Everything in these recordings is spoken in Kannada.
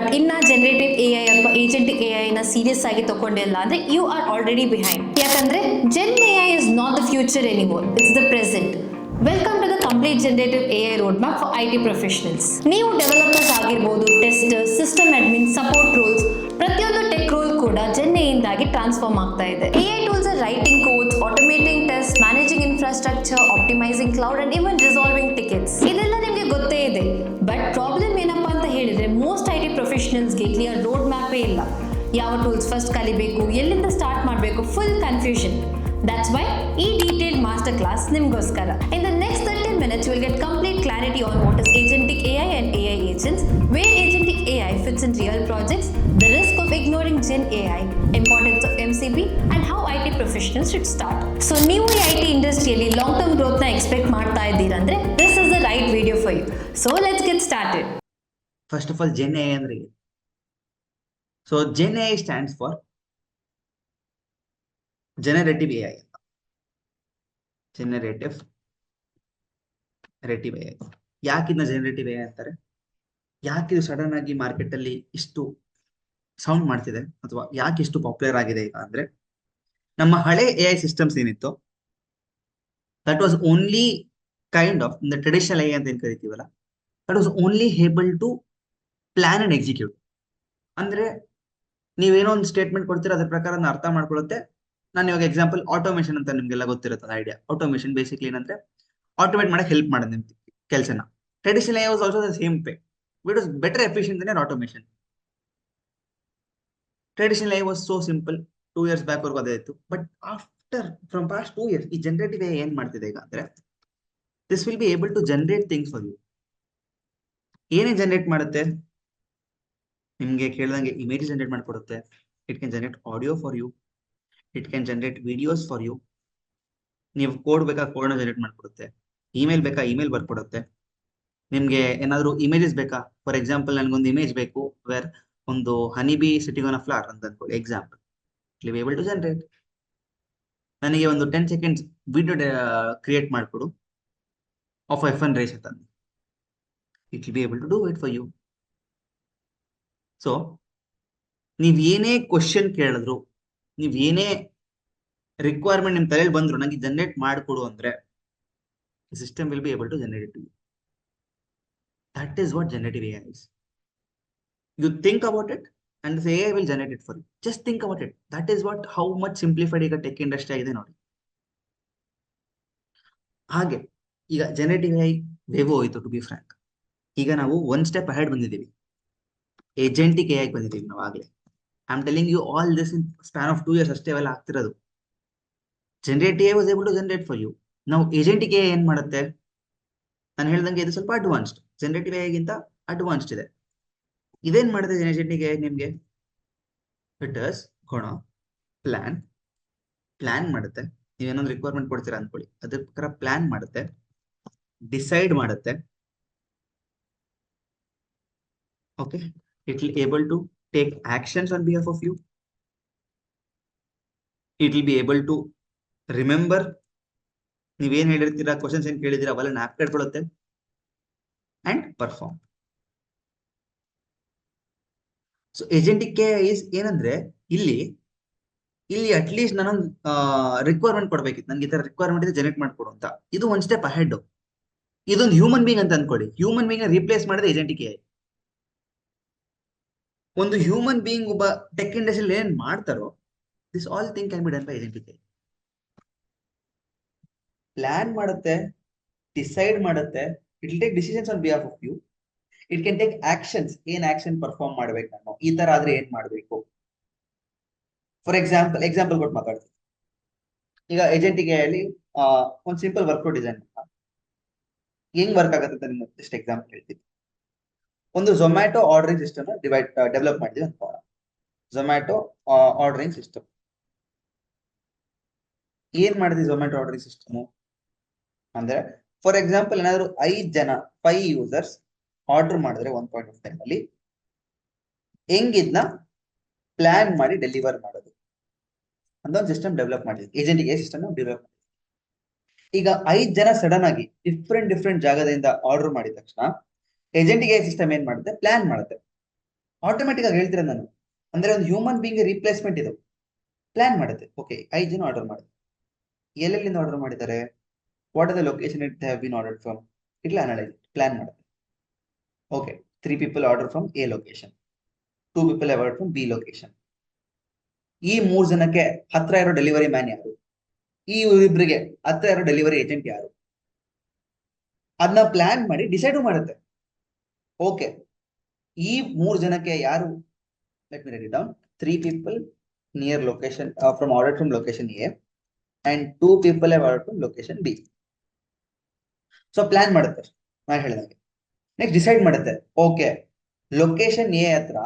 ಬಟ್ ಇನ್ನ ಜನರೇಟಿವ್ ಎಐ ಅಥವಾ ಏಜೆಂಟಿಕ್ ಎಐ ನ ಸೀರಿಯಸ್ ಆಗಿ ತಗೊಂಡಿಲ್ಲ ಅಂದ್ರೆ ಯು ಆರ್ ಆಲ್ರೆಡಿ ಬಿಹೈಂಡ್. ಯಾಕಂದ್ರೆ Gen AI is not the future anymore, it's the present. Welcome to the complete generative AI road map for IT professionals. ನೀವು ಡೆವಲಪರ್ಸ್ ಆಗಿರ್ಬೋದು, testers, system admin, support roles, ಪ್ರತಿಯೊಂದು ಟೆಕ್ ರೋಲ್ ಕೂಡ ಜೆನ್ ಎ ಇಂದಾಗಿ ಟ್ರಾನ್ಸ್ಫಾರ್ಮ್ ಆಗ್ತಾ ಇದೆ. AI tools are writing codes, automating test, managing infrastructure, optimising cloud and even resolving tickets. ಇದೆಲ್ಲ ನಿಮಗೆ ಗೊತ್ತೇ ಇದೆ. ಬಟ್ ಪ್ರಾಬ್ಲಮ್ ಏನಪ್ಪಾ ಅಂತ ಹೇಳಿದ್ರೆ ಮೋಸ್ಟ್ ಐಟಿ ಪ್ರೊಫೆಷನಲ್ಸ್ಗೆ ಕ್ಲಿಯರ್ ರೋಡ್ ಮ್ಯಾಪೇ ಇಲ್ಲ. ಯಾವ ಟೂಲ್ಸ್ ಫಸ್ಟ್ ಕಲಿಬೇಕು, ಎಲ್ಲಿಂದ ಸ್ಟಾರ್ಟ್ ಮಾಡಬೇಕು, ಫುಲ್ ಕನ್ಫ್ಯೂಷನ್. That's why ಈ detailed master class ನಿಮಗೋಸ್ಕರ. In the next 30 minutes you will get complete clarity on what is agentic AI and AI agents, where agentic AI fits in real projects, the risk of ignoring Gen AI, importance of MCP and how IT professionals should start. So ನೀವು ಈ IT ಇಂಡಸ್ಟ್ರಿಯಲ್ಲಿ ಲಾಂಗ್ ಟರ್ಮ್ ಗ್ರೋತ್ ನ ಎಕ್ಸ್ಪೆಕ್ಟ್ ಮಾಡ್ತಾ ಇದ್ದೀರಂದ್ರೆ this is the right video for you. So let's get started. First of all, Gen AI ಅಂದ್ರೆ so Gen AI stands for generative AI. Generative AI. ಯಾಕಿನ್ನ ಜನರೇಟಿವ್ ಎಐ ಅಂತಾರೆ? ಯಾಕಿದು ಸಡನ್ ಆಗಿ ಮಾರ್ಕೆಟ್ ಅಲ್ಲಿ ಇಷ್ಟು ಸೌಂಡ್ ಮಾಡ್ತಿದೆ ಅಥವಾ ಯಾಕೆ ಇಷ್ಟು ಪಾಪ್ಯುಲರ್ ಆಗಿದೆ ಈಗ ಅಂದ್ರೆ, ನಮ್ಮ ಹಳೆ ಎಐ ಸಿಸ್ಟಮ್ಸ್ ಏನಿತ್ತು that was only kind of the traditional AI ಅಂತ ಏನ್ ಕರಿತೀವಲ್ಲ, that was only able to plan and execute. ಅಂದ್ರೆ ನೀವೇನೋ ಒಂದು ಸ್ಟೇಟ್ಮೆಂಟ್ ಕೊಡ್ತೀರಾ, ಅದ್ರ ಪ್ರಕಾರ ಅರ್ಥ ಮಾಡ್ಕೊಳ್ಳುತ್ತೆ. ನಾನು ಇವಾಗ ಎಕ್ಸಾಂಪಲ್ ಆಟೋಮೇಷನ್ ಅಂತ ನಿಮ್ಗೆಲ್ಲ ಗೊತ್ತಿರುತ್ತೆ ಐಡಿಯಾ. ಆಟೋಮೇಷನ್ ಬೇಸಿಕ್ಲಿ ಏನಂದ್ರೆ ಆಟೋಮೇಟ್ ಮಾಡಕ್ಕೆ ಹೆಲ್ಪ್ ಮಾಡೋದು ನಿಮ್ ಕೆಲಸನ. Traditional AI was also the same pay, it was better efficient then automation. Traditional AI was so simple. 2 years back ವರ್ಗು ಅದೇ ಇತ್ತು. But after from past 2 years ಈ ಜನರೇಟಿವ್ ಐ ಏನ್ ಮಾಡ್ತಿದೆ ಈಗ ಅಂದ್ರೆ, this will be able to generate things for you. ಏನೇ ಜನರೇಟ್ ಮಾಡುತ್ತೆ? ನಿಮ್ಗೆ ಕೇಳ್ದಂಗೆ ಇಮೇಜ್ ಜನರೇಟ್ ಮಾಡ್ಕೊಡುತ್ತೆ. It can generate audio for you, it can generate videos for you. ನೀವು ಕೋಡ್ ಬೇಕಾ ಕೋಡ್ನ ಜನರೇಟ್ ಮಾಡ್ಕೊಡುತ್ತೆ. ಇಮೇಲ್ ಬೇಕಾ ಇಮೇಲ್ ಬರ್ಕೊಡುತ್ತೆ. ನಿಮ್ಗೆ ಏನಾದ್ರು ಇಮೇಜಸ್ ಬೇಕಾ, ಫಾರ್ ಎಕ್ಸಾಂಪಲ್ ನನ್ಗೊಂದು ಇಮೇಜ್ ಬೇಕು ವೇರ್ ಒಂದು honey bee sitting on a flower ಅಂತ ಅನ್ಕೊಳ್ಳಿ example. It will be able to generate. ನನಗೆ ಒಂದು 10 seconds ವಿಡಿಯೋ ಕ್ರಿಯೇಟ್ ಮಾಡ್ಕೊಡು ಆಫ್ ಎಫ್1 ರೇಸ್ ಅಂತ. It will be able to do it for you. So ನೀವ್ ಏನೇ ಕ್ವಶನ್ ಕೇಳಿದ್ರು, ನೀವ್ ಏನೇ ರಿಕ್ವೈರ್ಮೆಂಟ್ ನಿಮ್ ತಲೆಯಲ್ಲಿ ಬಂದ್ರು ನಂಗೆ ಜನರೇಟ್ ಮಾಡ್ಕೊಡು ಅಂದ್ರೆ, system will be able to generate to you. That is what generative AI is. You think about it and the AI will generate it for you. Just think about it. That is what how much simplified ಈಗ ಟೆಕ್ ಇಂಡಸ್ಟ್ರಿ ಆಗಿದೆ ನೋಡಿ. ಹಾಗೆ ಈಗ ಜನರೇಟಿವ್ ಎಐ ವೇವ್ ಹೋಯ್ತು, ಟು ಬಿ ಫ್ರಾಂಕ್. ಈಗ ನಾವು ಒನ್ ಸ್ಟೆಪ್ ಅಹೆಡ್ ಬಂದಿದ್ದೀವಿ. ಏಜೆಂಟಿಕ್ ಎಐ ಬಂದಿದ್ದೀವಿ ನಾವು ಆಗ್ಲೇ. I am telling you all this in span of 2 years ಅಷ್ಟೇ ಅವೆಲ್ಲ ಆಗ್ತಿರೋದು. Generative AI was able to generate for you. ನಾವು ಏಜೆಂಟಿಕ್ ಎಐ ಏನ್ ಮಾಡುತ್ತೆ? ನಾನು ಹೇಳ್ದಂಗೆ ಇದು ಸ್ವಲ್ಪ ಅಡ್ವಾನ್ಸ್ಡ್, ಜನರೇಟಿವ್ ಎಐ ಗಿಂತ ಅಡ್ವಾನ್ಸ್ಡ್ ಇದೆ. ಇದೇನ್ ಮಾಡುತ್ತೆ ಜನರೇಟಿವ್ ಎಐ ನಿಮ್ಗೆ? ಇಟ್ ಇಸ್ ಗೋಣ ಪ್ಲಾನ್ ಮಾಡುತ್ತೆ. ನೀವೇನೊಂದು ರಿಕ್ವೈರ್ಮೆಂಟ್ ಕೊಡ್ತೀರಾ ಅನ್ಕೊಳ್ಳಿ, ಅದ್ರ ಪ್ರಕಾರ ಪ್ಲಾನ್ ಮಾಡುತ್ತೆ, ಡಿಸೈಡ್ ಮಾಡುತ್ತೆ. Okay, it will able to take actions on behalf of you. It will be able to remember. ನೀವೇನ್ ಹೇಳಿರ್ತೀರಾ, ಕ್ವಶನ್ಸ್ ಏನ್ ಕೇಳಿದಿರಾ ಅವೆಲ್ಲ ನ್ಯಾಪ್ ಇಟ್ಕೊಳ್ಳುತ್ತೆ and perform. So agentic AI ಏನಂದ್ರೆ, ಇಲ್ಲಿ ಅಟ್ಲೀಸ್ಟ್ ನಾನೊಂದು ರಿಕ್ವೈರ್ಮೆಂಟ್ ಕೊಡ್ಬೇಕಿತ್ತು, ನನ್ಗೆ ಈ ತರ ರಿಕ್ವೈರ್ಮೆಂಟ್ ಇದೆ ಜನರೇಟ್ ಮಾಡ್ಕೊಡು ಅಂತ. ಇದು ಒಂದ್ ಸ್ಟೆಪ್ ಅಹೆಡ್. ಇದೊಂದು ಹ್ಯೂಮನ್ ಬೀಂಗ್ ಅಂತ ಅನ್ಕೊಳ್ಳಿ. ಹ್ಯೂಮನ್ ಬೀಂಗ್ ರಿಪ್ಲೇಸ್ ಮಾಡಿದ್ರೆ ಏಜೆಂಟಿಕ್ ಎಐ. ಒಂದು ಹ್ಯೂಮನ್ ಬೀಂಗ್ ಒಬ್ಬ ಟೆಕ್ ಇಂಡಸ್ಟ್ರಿಯಲ್ಲಿ ಏನ್ ಮಾಡ್ತಾರೋ, this all thing can be done by agentic AI. Plan ಮಾಡುತ್ತೆ, ಡಿಸೈಡ್ ಮಾಡುತ್ತೆ, it will take decisions on behalf of you. It can take actions. ಏನ್ ಆಕ್ಷನ್ ಪರ್ಫಾರ್ಮ್ ಮಾಡ್ಬೇಕು ನಾನು, ಈ ತರ ಆದ್ರೆ ಏನ್ ಮಾಡ್ಬೇಕು. ಫಾರ್ ಎಕ್ಸಾಂಪಲ್ ಕೊಟ್ಟು ಮಾತಾಡ್ತೀನಿ. ಈಗ ಏಜೆಂಟಿಕ್ ಎಐ ಒಂದು ಸಿಂಪಲ್ ವರ್ಕ್ಫ್ಲೋ ಡಿಸೈನ್ ಹೆಂಗ್ ವರ್ಕ್ ಆಗುತ್ತೆ ಅಂತ ನಿಮ್ಗೆ ಜಸ್ಟ್ ಎಕ್ಸಾಂಪಲ್ ಹೇಳ್ತೀನಿ. ಒಂದು ಝೊಮ್ಯಾಟೊ ಆರ್ಡರಿಂಗ್ ಸಿಸ್ಟಮ್ ಡೆವಲಪ್ ಮಾಡಿದ್ವಿ ಅನ್ಕೋಣ. ಝೊಮ್ಯಾಟೊ ಆರ್ಡರಿಂಗ್ ಸಿಸ್ಟಮ್ ಏನ್ ಮಾಡಿದ್ವಿ? ಝೊಮ್ಯಾಟೊ ಆರ್ಡರಿಂಗ್ ಸಿಸ್ಟಮ್ ಅಂದ್ರೆ, ಫಾರ್ ಎಕ್ಸಾಂಪಲ್ ಏನಾದ್ರು 5 ಯೂಸರ್ಸ್ ಆರ್ಡರ್ ಮಾಡಿದ್ರೆ ಒನ್ ಪಾಯಿಂಟ್ ಆಫ್ ಟೈಮ್ ಅಲ್ಲಿ ಹೆಂಗಿದ್ನ ಪ್ಲಾನ್ ಮಾಡಿ ಡೆಲಿವರ್ ಮಾಡೋದು ಅಂತ ಒಂದು ಸಿಸ್ಟಮ್ ಡೆವಲಪ್ ಮಾಡಿದ್ವಿ. ಏಜೆಂಟಿಕ್ ಎಐ ಸಿಸ್ಟಮ್ ಡೆವಲಪ್ ಮಾಡಿದ್ವಿ. ಈಗ 5 ಜನ ಸಡನ್ ಆಗಿ ಡಿಫ್ರೆಂಟ್ ಜಾಗದಿಂದ ಆರ್ಡರ್ ಮಾಡಿದ ತಕ್ಷಣ ಏಜೆಂಟಿಕ್ ಎಐ ಸಿಸ್ಟಮ್ ಏನ್ ಮಾಡುತ್ತೆ? ಪ್ಲಾನ್ ಮಾಡುತ್ತೆ. ಆಟೋಮೆಟಿಕ್ ಆಗಿ ಹೇಳ್ತೀರ ನಾನು, ಅಂದ್ರೆ ಒಂದು ಹ್ಯೂಮನ್ ಬೀಂಗ್ ರಿಪ್ಲೇಸ್ಮೆಂಟ್ ಇದು. ಪ್ಲಾನ್ ಮಾಡುತ್ತೆ, ಓಕೆ 5 ಜನ ಆರ್ಡರ್ ಮಾಡುತ್ತೆ, ಎಲ್ಲೆಲ್ಲಿಂದ ಆರ್ಡರ್ ಮಾಡಿದ್ದಾರೆ, what are the location it have been order from, ಇಲ್ಲ ಅನಲೈಸ್ ಪ್ಲಾನ್ ಮಾಡುತ್ತೆ. Okay 3 people order from A location, 2 people have ordered from B location. ಈ 3 ಜನಕ್ಕೆ ಹತ್ರ ಇರೋ ಡೆಲಿವರಿ ಮ್ಯಾನ್ ಯಾರು, ಈ ಇಬ್ಬರಿಗೆ ಹತ್ರ ಇರೋ ಡೆಲಿವರಿ ಏಜೆಂಟ್ ಯಾರು, ಅದನ್ನ ಪ್ಲಾನ್ ಮಾಡಿ ಡಿಸೈಡ್ ಮಾಡುತ್ತೆ. ಓಕೆ ಈ 3 ಜನಕ್ಕೆ ಯಾರು, let me right it down, 3 people near location from order from location A and 2 people have ordered from location B. So plan ಮಾಡುತ್ತೆ ನಾನು ಹೇಳಿದಾಗೆ. ನೆಕ್ಸ್ಟ್ ಡಿಸೈಡ್ ಮಾಡುತ್ತೆ, ಓಕೆ ಲೊಕೇಶನ್ ಎ ಹತ್ರ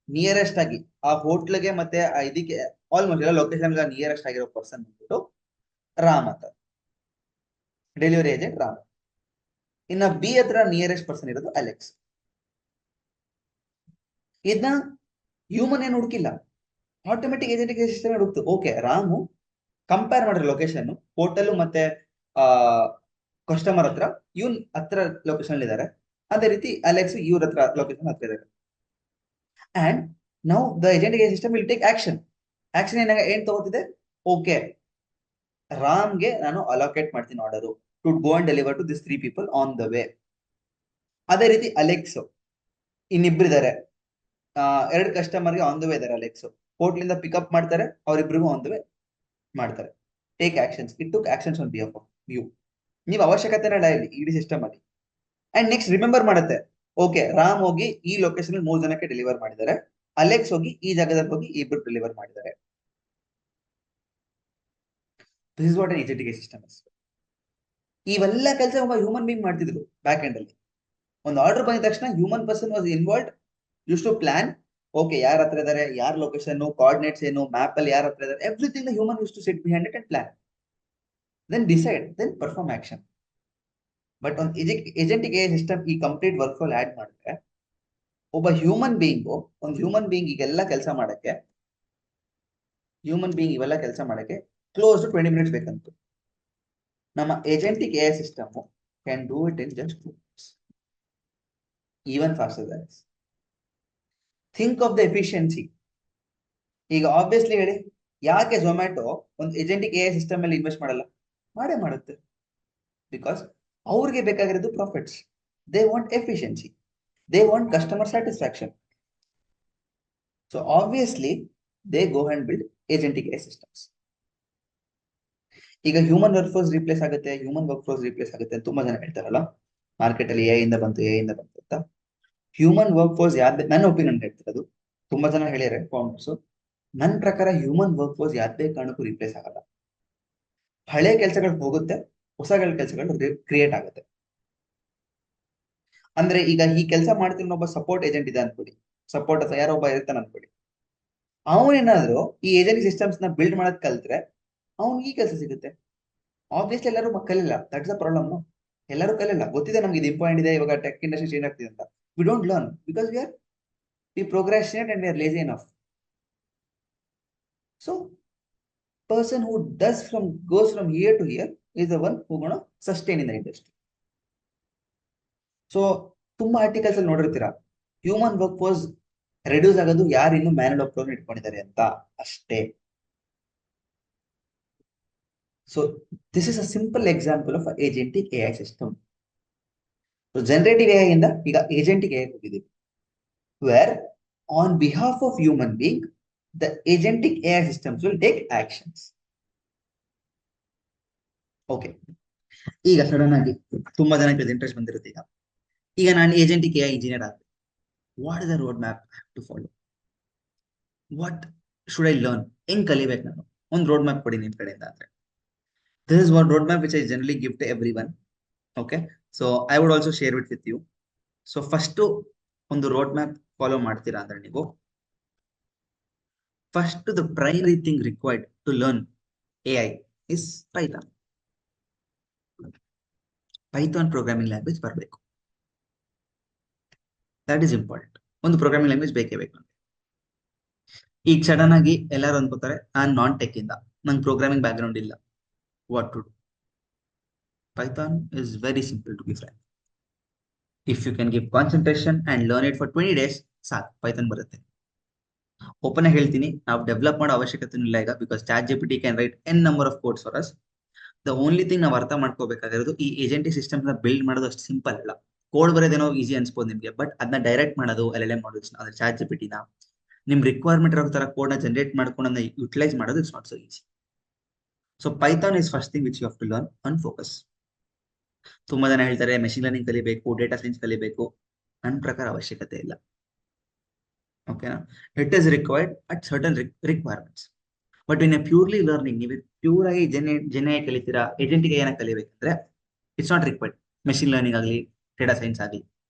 ನಿಯರೆಸ್ಟ್ ಆಗಿ ಆ ಹೋಟ್ಲ್ಗೆ ಮತ್ತೆ ಇದಕ್ಕೆ ಆಲ್ಮೋಸ್ಟ್ ಎಲ್ಲ ಲೊಕೇಶನ್ ನಿಯರೆಸ್ಟ್ ಆಗಿರೋ ಪರ್ಸನ್ ಬಂದ್ಬಿಟ್ಟು ರಾಮ್ ಅಂತ, ಡೆಲಿವರಿ ಏಜೆಂಟ್ ರಾಮ್. ಇನ್ನ ಬಿ ಹತ್ರ ನಿಯರೆಸ್ಟ್ ಪರ್ಸನ್ ಇರೋದು ಅಲೆಕ್ಸ್. ಇದನ್ನ ಹ್ಯೂಮನ್ ಏನು ಹುಡುಕಿಲ್ಲ, ಆಟೋಮೆಟಿಕ್ ಏಜೆಂಟ್ ಸಿಸ್ಟಮ್ ಹುಡುಕ್ತು. ಓಕೆ ರಾಮು ಕಂಪೇರ್ ಮಾಡಿರೋ ಲೊಕೇಶನ್ ಹೋಟೆಲ್ ಮತ್ತೆ ಆ ಕಸ್ಟಮರ್ ಹತ್ರ ಇವನ್ ಹತ್ರ ಲೊಕೇಶನ್ ಇದ್ದಾರೆ, ಅದೇ ರೀತಿ ಅಲೆಕ್ಸ್ ಇವ್ರ ಹತ್ರ ಲೊಕೇಶನ್ ಹತ್ರ ಇದ್ದಾರೆ. And now the agent system will take action. Action ಏನ್ ತಗೋತಿದೆ, ಓಕೆ ರಾಮ್ಗೆ ನಾನು ಅಲೋಕೇಟ್ ಮಾಡ್ತೀನಿ order to go and deliver to this 3 people on the way. ಅದೇ ರೀತಿ ಅಲೆಕ್ಸ್ ಇನ್ನಿಬ್ರಿದ್ದಾರೆ, 2 ಕಸ್ಟಮರ್ಗೆ ಆನ್ ದ ವೇ ಇದಾರೆ. ಅಲೆಕ್ಸ್ ಹೋಟ್ಲಿಂದ ಪಿಕಪ್ ಮಾಡ್ತಾರೆ, ಅವರಿಬ್ರಿಗೂ ಆನ್ ದ ವೇ ಮಾಡ್ತಾರೆ. Take actions, it took actions on behalf of you. ನೀವು ಅವಶ್ಯಕತೆನೇ ಇಲ್ಲ ಇಲ್ಲಿ ಇಡೀ ಸಿಸ್ಟಮ್ ಅಲ್ಲಿ. ಅಂಡ್ ನೆಕ್ಸ್ಟ್ ರಿಮೆಂಬರ್ ಮಾಡುತ್ತೆ, ಓಕೆ ರಾಮ್ ಹೋಗಿ ಈ ಲೊಕೇಶನ್ 3 ಜನಕ್ಕೆ ಡೆಲಿವರ್ ಮಾಡಿದ್ದಾರೆ, ಅಲೆಕ್ಸ್ ಹೋಗಿ ಈ ಜಾಗದಲ್ಲಿ ಹೋಗಿ ಇಬ್ರು ಡೆಲಿವರ್ ಮಾಡಿದ್ದಾರೆ. This is what an agentic system is. ಇವೆಲ್ಲ ಕೆಲಸ ಒಬ್ಬ ಹ್ಯೂಮನ್ ಬೀಂಗ್ ಮಾಡ್ತಿದ್ರು ಬ್ಯಾಕ್ ಎಂಡ್ ಅಲ್ಲಿ. ಒಂದು ಆರ್ಡರ್ ಬಂದ ತಕ್ಷಣ human person was involved, use to plan. Okay ಯಾರ ಹತ್ರ ಇದಾರೆ, ಯಾರ ಲೊಕೇಶನ್, ಕೋಆರ್ಡಿನೇಟ್ಸ್ ಏನು, ಮ್ಯಾಪ್ ಅಲ್ಲಿ ಯಾರ ಹತ್ರ ಇದಾರೆ, everything the human use to sit behind it and plan, then decide, then perform action. But ಒಂದು ಏಜೆಂಟಿಕ್ ಸಿಸ್ಟಮ್ ಈ ಕಂಪ್ಲೀಟ್ ವರ್ಕ್ ಫ್ಲೋ ಆಡ್ ಮಾಡಿದ್ರೆ, ಒಬ್ಬ ಹ್ಯೂಮನ್ ಬೀಯಿಂಗು, ಒಂದು ಹ್ಯೂಮನ್ ಬೀಯಿಂಗ್ ಇವೆಲ್ಲ ಕೆಲಸ ಮಾಡಕ್ಕೆ ಕ್ಲೋಸ್ ಟು 20 minutes ಬೇಕಂತ. ನಮ್ಮ agentic A system can do it in just 2 minutes, even faster than this. Think of the efficiency. ಈಗ ಆಬ್ವಿಯಸ್ಲಿ ಹೇಳಿ, ಯಾಕೆ ಝೊಮ್ಯಾಟೊ ಒಂದು ಏಜೆಂಟಿಕ್ ಎ ಸಿಸ್ಟಮ್ ಅಲ್ಲಿ ಇನ್ವೆಸ್ಟ್ ಮಾಡಲ್ಲ? ಮಾಡೇ ಮಾಡುತ್ತೆ. ಬಿಕಾಸ್ ಅವ್ರಿಗೆ ಬೇಕಾಗಿರೋದು profits. They want efficiency, they want customer satisfaction. So obviously they go and build agentic A systems. ಈಗ ಹ್ಯೂಮನ್ ವರ್ಕ್ ಫೋರ್ಸ್ ರಿಪ್ಲೇಸ್ ಆಗುತ್ತೆ ಅಂತ ತುಂಬಾ ಜನ ಹೇಳ್ತಾರಲ್ಲ, ಮಾರ್ಕೆಟ್ ಅಲ್ಲಿ ಎ ಇಂದ ಬಂತು ಅಂತ. ಹ್ಯೂಮನ್ ವರ್ಕ್ ಫೋರ್ಸ್ ನನ್ನ ಒಪಿನಿಯನ್ ಹೇಳ್ತಿರೋದು, ತುಂಬಾ ಜನ ಹೇಳಿದ್ದಾರೆ ಫೌಂಡರ್ಸ್. ನನ್ನ ಪ್ರಕಾರ ಹ್ಯೂಮನ್ ವರ್ಕ್ ಫೋರ್ಸ್ ಯಾವುದೇ ಕಾರಣಕ್ಕೂ ರಿಪ್ಲೇಸ್ ಆಗಲ್ಲ. ಹಳೆ ಕೆಲಸಗಳು ಹೋಗುತ್ತೆ, ಹೊಸ ಕೆಲಸಗಳು ಕ್ರಿಯೇಟ್ ಆಗುತ್ತೆ. ಅಂದ್ರೆ ಈಗ ಈ ಕೆಲಸ ಮಾಡ್ತಿರೋ ಒಬ್ಬ ಸಪೋರ್ಟ್ ಏಜೆಂಟ್ ಇದೆ ಅನ್ಕೊಡಿ, ಸಪೋರ್ಟ್ ಅಥವಾ ಯಾರೋ ಒಬ್ಬ ಇರ್ತಾನೆ ಅನ್ಕೊಡಿ. ಅವನೇನಾದ್ರೂ ಈ ಏಜೆಂಟ್ ಸಿಸ್ಟಮ್ಸ್ ನ ಬಿಲ್ಡ್ ಮಾಡೋದ್ ಕಲ್ತ್ರೆ ಅವ್ನಿಗೆ ಈ ಕೆಲಸ ಸಿಗುತ್ತೆ. ಆಬ್ವಿಯಸ್ಲಿ ಎಲ್ಲರೂ ಕಲಿಲ್ಲ, ದಟ್ಸ್ ಅ ಪ್ರಾಬ್ಲಮ್. ಎಲ್ಲರೂ ಕಲಿಲ್ಲ, ಗೊತ್ತಿದೆ ನಮ್ಗೆ ಇದು ಇಂಪಾರ್ಟೆಂಟ್ ಇದೆ, ಇವಾಗ ಟೆಕ್ ಇಂಡಸ್ಟ್ರಿ ಚೇಂಜ್ ಆಗ್ತಿದೆ ಅಂತ. We don't learn because we procrastinate and we are lazy enough. So person who goes from here to here is the one who gonna sustain in the industry. So ತುಂಬಾ ಆರ್ಟಿಕಲ್ಸ್ ಅಲ್ಲಿ ನೋಡಿರ್ತೀರಾ, ಹ್ಯೂಮನ್ ವರ್ಕ್ ಫೋರ್ಸ್ ರೆಡ್ಯೂಸ್ ಆಗೋದು ಯಾರು ಇನ್ನು ಮ್ಯಾನುವಲ್ ವರ್ಕ್ ಫೋರ್ಸ್ ಇಟ್ಕೊಂಡಿದ್ದಾರೆ ಅಂತ ಅಷ್ಟೇ. So this is a simple example of agentic A I system. So generative A I ಇಂದ ಈಗ ಏಜೆಂಟಿಕ್ ಎ ಐ ಹೋಗಿದ್ದೀವಿ, where on behalf of human being the agentic A I systems will take actions. Okay, ಈಗ ಸಡನ್ ಆಗಿ ತುಂಬಾ ಜನಕ್ಕೆ ಇಂಟ್ರೆಸ್ಟ್ ಬಂದಿರುತ್ತೆ. ಈಗ ನಾನು ಏಜೆಂಟಿಕ್ ಎ ಐ ಇಂಜಿನಿಯರ್ ಆದ್ರೆ, what is the road map I have to follow? What should I learn? ಹೆಂಗ್ ಕಲಿಬೇಕು ನಾನು? ಒಂದು ರೋಡ್ ಮ್ಯಾಪ್ ಕೊಡಿ ನಿಮ್ ಕಡೆಯಿಂದ ಅಂದ್ರೆ. This is one road map which I generally give to everyone. Okay, so I would also share it with you. So first ಒಂದು ರೋಡ್ ಮ್ಯಾಪ್ ಫಾಲೋ ಮಾಡ್ತೀರಾ ಅಂದ್ರೆ ನೀವು, first the primary thing required to learn A I is Python. Python programming language ಬರಬೇಕು, ದಟ್ ಈಸ್ ಇಂಪಾರ್ಟೆಂಟ್. ಒಂದು ಪ್ರೋಗ್ರಾಮಿಂಗ್ ಲ್ಯಾಂಗ್ವೇಜ್ ಬೇಕೇ ಬೇಕು. ಈಗ ಸಡನ್ ಆಗಿ ಎಲ್ಲರೂ ಅನ್ಕೋತಾರೆ, ನಾನು ನಾನ್ ಟೆಕ್ ಇಂದ, ನಂಗೆ ಪ್ರೋಗ್ರಾಮಿಂಗ್ ಬ್ಯಾಕ್ ಗ್ರೌಂಡ್ ಇಲ್ಲ, what to do? Python is very simple, to be frank. If you can give concentration and learn it for 20 days, ಸಾಕು, ಪೈಥಾನ್ ಬರುತ್ತೆ. ಓಪನ್ ಆಗಿ ಹೇಳ್ತೀನಿ, ನಾವು ಡೆವಲಪ್ ಮಾಡೋ ಅವಶ್ಯಕತೆ ಇಲ್ಲ ಈಗ, because ChatGPT can write n number of codes for us. The only thing ನಾವು ಅರ್ಥ ಮಾಡ್ಕೋಬೇಕಾಗಿರೋದು, ಈ ಏಜೆಂಟಿಕ್ ಸಿಸ್ಟಮ್ ನ ಬಿಲ್ಡ್ ಮಾಡೋದು ಅಷ್ಟು ಸಿಂಪಲ್ ಅಲ್ಲ. ಕೋಡ್ ಬರೋದೇನೋ ಈಸಿ ಅನ್ಸ್ಬೋದು ನಿಮ್ಗೆ, ಬಟ್ ಅದನ್ನ ಡೈರೆಕ್ಟ್ ಮಾಡೋದು LLM ಮಾಡೋದು ಅಂದ್ರೆ ಚಾಟ್ ಜಿಪಿಟಿನ ನಿಮ್ ರಿಕ್ವೈರ್ಮೆಂಟ್ ಇರೋ ತರ ಕೋಡ್ ನ ಜನರೇಟ್ ಮಾಡ್ಕೊಂಡು ಅದನ್ನ ಯುಟಿಲೈಸ್ ಮಾಡೋದು it's not so easy. So Python is first thing which you have to learn on focus. ತುಂಬಾ ಜನ ಹೇಳ್ತಾರೆ ಮೆಷಿನ್ ಲರ್ನಿಂಗ್ ಕಲಿಬೇಕು, ಡೇಟಾ ಸೈನ್ಸ್ ಕಲಿಬೇಕು. ನನ್ನ ಪ್ರಕಾರ ಅವಶ್ಯಕತೆ ಇಲ್ಲ. ಓಕೆನಾ? It is required at certain requirements. But in a purely learning, ನೀವು ಪ್ಯೂರ್ ಆಗಿ ಜೆನೆ ಕಲಿತೀರಾ, ಏಜೆಂಟಿಗೆ ಏನ ಕಲಿಬೇಕಂದ್ರೆ it's not required. Machine learning ಆಗಲಿ, ಡೇಟಾ ಸೈನ್ಸ್ ಆಗಲಿ,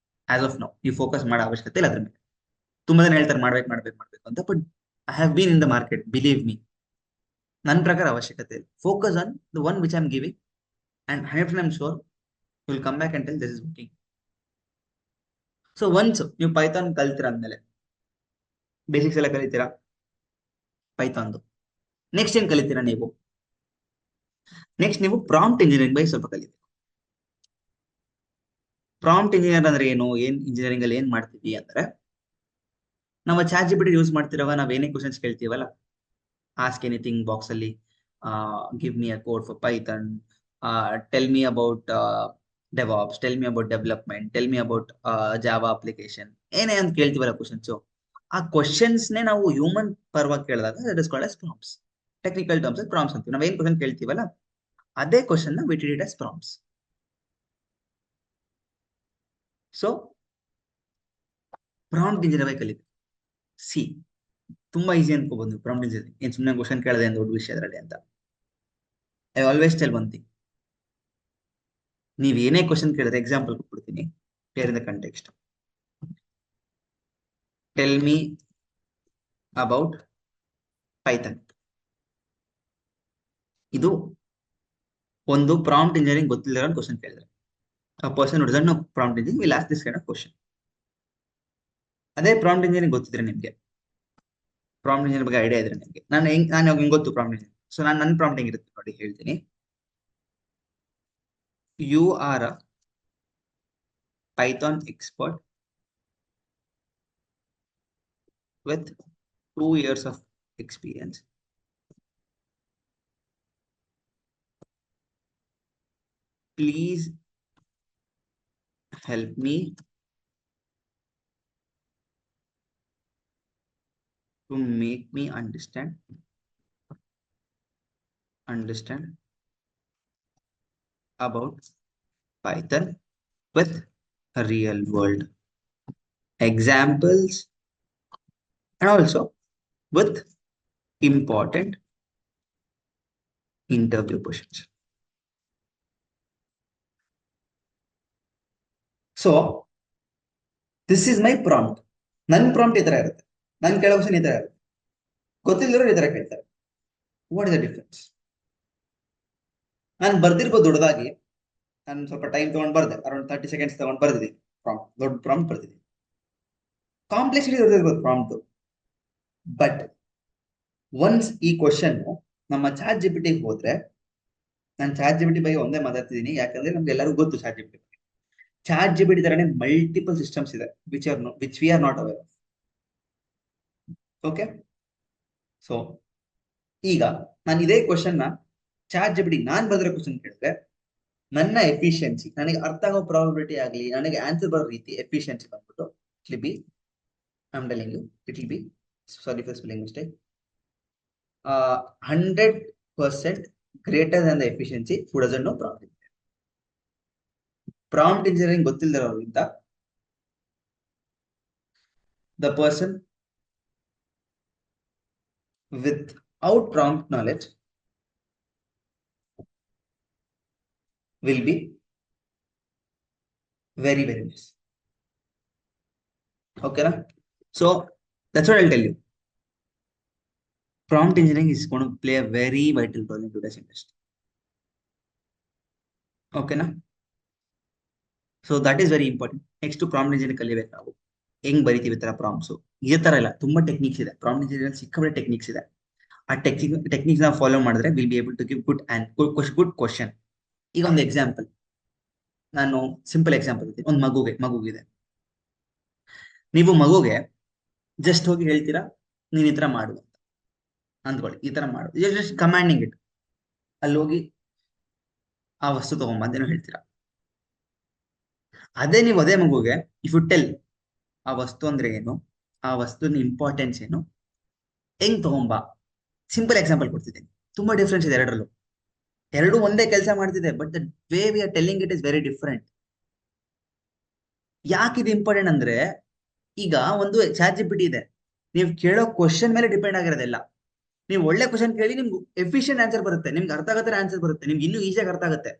ಆಸ್ ಆಫ್ ನೌ ನೀವು ಫೋಕಸ್ ಮಾಡೋ ಅವಶ್ಯಕತೆ ಇಲ್ಲ ಅದ್ರ ಮೇಲೆ. ತುಂಬಾ ಜನ ಹೇಳ್ತಾರೆ ಮಾಡ್ಬೇಕು ಅಂತ, but I have been in the market, believe me. ನನ್ನ ಪ್ರಕಾರ ಅವಶ್ಯಕತೆ ಇಲ್ಲ. Focus on the one which I am giving and 100% I am sure you will come back and tell this is working. So once ನೀವು ಪೈಥಾನ್ ಕಲ್ತಿರ ಅಂದ್ಮೇಲೆ ಬೇಸಿಕ್ಸ್ ಎಲ್ಲ ಕಲಿತೀರಾ ಪೈಥಾನ್ದು. ನೆಕ್ಸ್ಟ್ ಏನ್ ಕಲಿತೀರಾ ನೀವು? ನೆಕ್ಸ್ಟ್ ನೀವು ಪ್ರಾಂಪ್ಟ್ ಇಂಜಿನಿಯರಿಂಗ್ ಬಗ್ಗೆ ಸ್ವಲ್ಪ ಕಲಿಬೇಕು. ಪ್ರಾಂಪ್ಟ್ ಇಂಜಿನಿಯರ್ ಅಂದ್ರೆ ಏನು, ಇಂಜಿನಿಯರಿಂಗ್ ಅಲ್ಲಿ ಏನ್ ಮಾಡ್ತೀವಿ ಅಂದ್ರೆ, ನಾವು ಚಾಟ್ ಜಿಪಿಟಿ ಯೂಸ್ ಮಾಡ್ತಿರವ, ನಾವ್ ಏನೇ ಕ್ವಶನ್ಸ್ ಕೇಳ್ತೀವಲ್ಲ, ಆಸ್ಕ್ ಎನಿಥಿಂಗ್ ಬಾಕ್ಸ್ ಅಲ್ಲಿ, give me a code for Python, tell me about DevOps, tell me about development, tell me about Java application, ಏನೇ ಅಂತ ಕೇಳ್ತೀವಲ್ಲ ಕ್ವಶನ್ಸ್, ಆ ಕ್ವಶನ್ಸ್ ನೇ ನಾವು ಹ್ಯೂಮನ್ ಪರವಾಗಿ ಕೇಳಿದಾಗ that is called as prompts. Technical terms prompts ಅಂತೀವಿ. ನಾವೇನ್ ಕ್ವಶನ್ ಕೇಳ್ತೀವಲ್ಲ ಅದೇ ಕ್ವಶನ್ ನ we treat it as prompts. So prompt engineering ಕಲಿಬೇಕು. ಸಿ ತುಂಬಾ ಈಸಿ ಅನ್ಕೋಬಹುದು ನೀವು ಪ್ರಾಂಪ್ಟ್ ಇಂಜಿನಿಯರಿಂಗ್, ಏನ್ ಸುಮ್ಮನೆ ಕ್ವಶನ್ ಕೇಳದೆ ಅಂತ ದೊಡ್ಡ ವಿಷಯ ಅದರಲ್ಲಿ ಅಂತ. I always tell one thing, ನೀವ್ ಏನೇ ಕ್ವಶನ್ ಕೇಳಿದ್ರೆ, ಎಕ್ಸಾಂಪಲ್ ಕೊಟ್ಬಿಡ್ತೀನಿ, clear in the context. Tell me about Python. ಇದು ಒಂದು ಪ್ರಾಂಪ್ಟ್ ಇಂಜಿನಿಯರಿಂಗ್ ಗೊತ್ತಿಲ್ಲದ ಕ್ವಶನ್ ಕೇಳಿದ್ರೆ, ಆ person doesn't know prompt engineering will ask this kind of question. ಅದೇ ಪ್ರಾಂಪ್ಟ್ ಇಂಜಿನಿಯರಿಂಗ್ ಗೊತ್ತಿದ್ರೆ ನಿಮ್ಗೆ, ಪ್ರಾಂಪ್ಟ್ ಇಂಜಿನಿಯರ್ ಬಗ್ಗೆ ಐಡಿಯಾ ಇದ್ರೆ ನಿಮ್ಗೆ, ನಾನು ಹಿಂಗ್ ಗೊತ್ತು ಪ್ರಾಂಪ್ಟ್ ಇಂಜಿನಿಯರ್. ಸೊ ನನ್ನ ಪ್ರಾಂಪ್ಟ್ ಹೆಂಗಿರುತ್ತೆ ನೋಡಿ ಹೇಳ್ತೀನಿ. You are a Python expert with 2 years of experience. Please help me to make me understand about Python with real world examples and also with important interview questions. So this is my prompt. ನನ್ನ ಪ್ರಾಂಪ್ಟ್ ಈ ತರ ಇರುತ್ತೆ, ನಾನು ಕೇಳೋ ಕ್ವಶನ್ ಈ ತರ ಇರುತ್ತೆ, ಗೊತ್ತಿಲ್ಲದ್ರು ಈ ತರ ಕೇಳ್ತಾರೆ. What is the difference? ನಾನು ಬರ್ದಿರ್ಬೋದು ದೊಡ್ಡದಾಗಿ, ನಾನು ಸ್ವಲ್ಪ ಟೈಮ್ ತಗೊಂಡ್ ಬರ್ದೆ, ಅರೌಂಡ್ 30 seconds ತಗೊಂಡ್ ಬರ್ದಿದ್ದೀನಿ ಪ್ರಾಂಪ್ಟ್, ದೊಡ್ಡ ಪ್ರಾಂಪ್ಟ್ ಬರ್ದಿದ್ದೀನಿ. ಕಾಂಪ್ಲೆಕ್ಸಿಟಿ ದೊಡ್ಡದಿರ್ಬೋದು ಪ್ರಾಂಪ್ಟ್, ಬಟ್ ಒನ್ಸ್ ಈ ಕ್ವಶನ್ ನಮ್ಮ ಚಾಟ್ ಜಿಪಿಟಿ ಹೋದ್ರೆ, ನಾನು ಚಾಟ್ ಜಿಪಿಟಿ ಬಗ್ಗೆ ಒಂದೇ ಮಾತಾಡ್ತಿದ್ದೀನಿ, ಯಾಕಂದ್ರೆ ನಮ್ಗೆ ಎಲ್ಲರಿಗೂ ಗೊತ್ತು ಚಾಟ್ ಜಿಪಿಟಿ ಬಗ್ಗೆ. ಚಾಟ್ ಜಿಪಿಟಿ ತರನೇ ಮಲ್ಟಿಪಲ್ ಸಿಸ್ಟಮ್ಸ್ ಇದೆ which we are not aware of. Okay, so ಈಗ ನಾನು ಇದೇ ಕ್ವಶನ್ ನ ಚಾಟ್ ಜಿಪಿಟಿ ನಾನ್ ಬರೆದಿರೋ ಕ್ವಶನ್ ಕೇಳಿದ್ರೆ, ನನ್ನ ಎಫಿಷಿಯನ್ಸಿ, ನನಗೆ ಅರ್ಥ ಆಗೋ ಪ್ರಾಬಬಿಲಿಟಿ ಆಗಲಿ, ನನಗೆ ಆನ್ಸರ್ ಬರೋ ರೀತಿ ಎಫಿಷಿಯನ್ಸಿ ಬಂದ್ಬಿಟ್ಟು it will be, I am telling you, it will be, sorry for spelling mistake, 100% greater than the efficiency who doesn't know prompt engineering. Prompt engineering ಗೊತ್ತಿಲ್ಲದವರಿಂದ the person without prompt knowledge will be very less. Okay na? So that's what I'll tell you. Prompt engineering is going to play a very vital role in today's industry. Okay na? So that is very important. Next to prompt engineering ಕಲಿಬೇಕು ನಾವು. ಹೆಂಗ್ ಬರಿತೀವಿ ತರ ಪ್ರಾಂಪ್ಟ್ಸ್, ಇದೇ ತರ ಇಲ್ಲ, ತುಂಬಾ ಟೆಕ್ನಿಕ್ಸ್ ಇದೆ ಪ್ರಾಂಪ್ಟ್ ಇಂಜಿನಿಯರಿಂಗ್, ಸಿಕ್ಕಾಪಟ್ಟೆ ಟೆಕ್ನಿಕ್ಸ್ ಇದೆ. ಆ ಟೆಕ್ನಿಕ್ಸ್ ನ ಫಾಲೋ ಮಾಡಿದ್ರೆ will be able to give good question. ಈಗ ಒಂದು ಎಕ್ಸಾಂಪಲ್, ನಾನು ಸಿಂಪಲ್ ಎಕ್ಸಾಂಪಲ್ ಇದ್ದೀನಿ. ಒಂದು ಮಗುಗಿದೆ, ನೀವು ಮಗುಗೆ ಜಸ್ಟ್ ಹೋಗಿ ಹೇಳ್ತೀರಾ ನೀನ್ ಈ ತರ ಮಾಡು ಅಂತ ಅಂದ್ಕೊಳ್ಳಿ, ಈ ತರ ಮಾಡು, ಜಸ್ಟ್ ಕಮಾಂಡಿಂಗ್ ಇಟ್. ಅಲ್ಲಿ ಹೋಗಿ ಆ ವಸ್ತು ತಗೊಂಬಂದೇನೋ ಹೇಳ್ತೀರಾ. ಅದೇ ನೀವು ಅದೇ ಮಗುಗೆ ಇಫ್ ಯು ಟೆಲ್ ಆ ವಸ್ತು ಅಂದ್ರೆ ಏನು, ಆ ವಸ್ತುನ ಇಂಪಾರ್ಟೆನ್ಸ್ ಏನು, ಹೆಂಗ್ ತಗೊಂಬಾ. ಸಿಂಪಲ್ ಎಕ್ಸಾಂಪಲ್ ಕೊಡ್ತಿದ್ದೀನಿ, ತುಂಬಾ ಡಿಫ್ರೆನ್ಸ್ ಇದೆ ಎರಡರಲ್ಲೂ. ಎರಡು ಒಂದೇ ಕೆಲಸ ಮಾಡ್ತಿದೆ, but the way we are telling it is very different. ಯಾಕೆ ಇದು ಇಂಪಾರ್ಟೆಂಟ್ ಅಂದ್ರೆ, ಈಗ ಒಂದು ಚಾಟ್ ಜಿಪಿಟಿ ಇದೆ, ನೀವು ಕೇಳೋ ಕ್ವಶನ್ ಮೇಲೆ ಡಿಪೆಂಡ್ ಆಗಿರೋದೆಲ್ಲ. ನೀವು ಒಳ್ಳೆ ಕ್ವಶನ್ ಕೇಳಿ ನಿಮ್ಗೆ ಎಫಿಷಿಯಂಟ್ ಆನ್ಸರ್ ಬರುತ್ತೆ, ನಿಮ್ಗೆ ಅರ್ಥ ಆಗತ್ತೆ ಆನ್ಸರ್ ಬರುತ್ತೆ, ನಿಮ್ಗೆ ಇನ್ನೂ ಈಸಿಯಾಗಿ ಅರ್ಥ ಆಗುತ್ತೆ.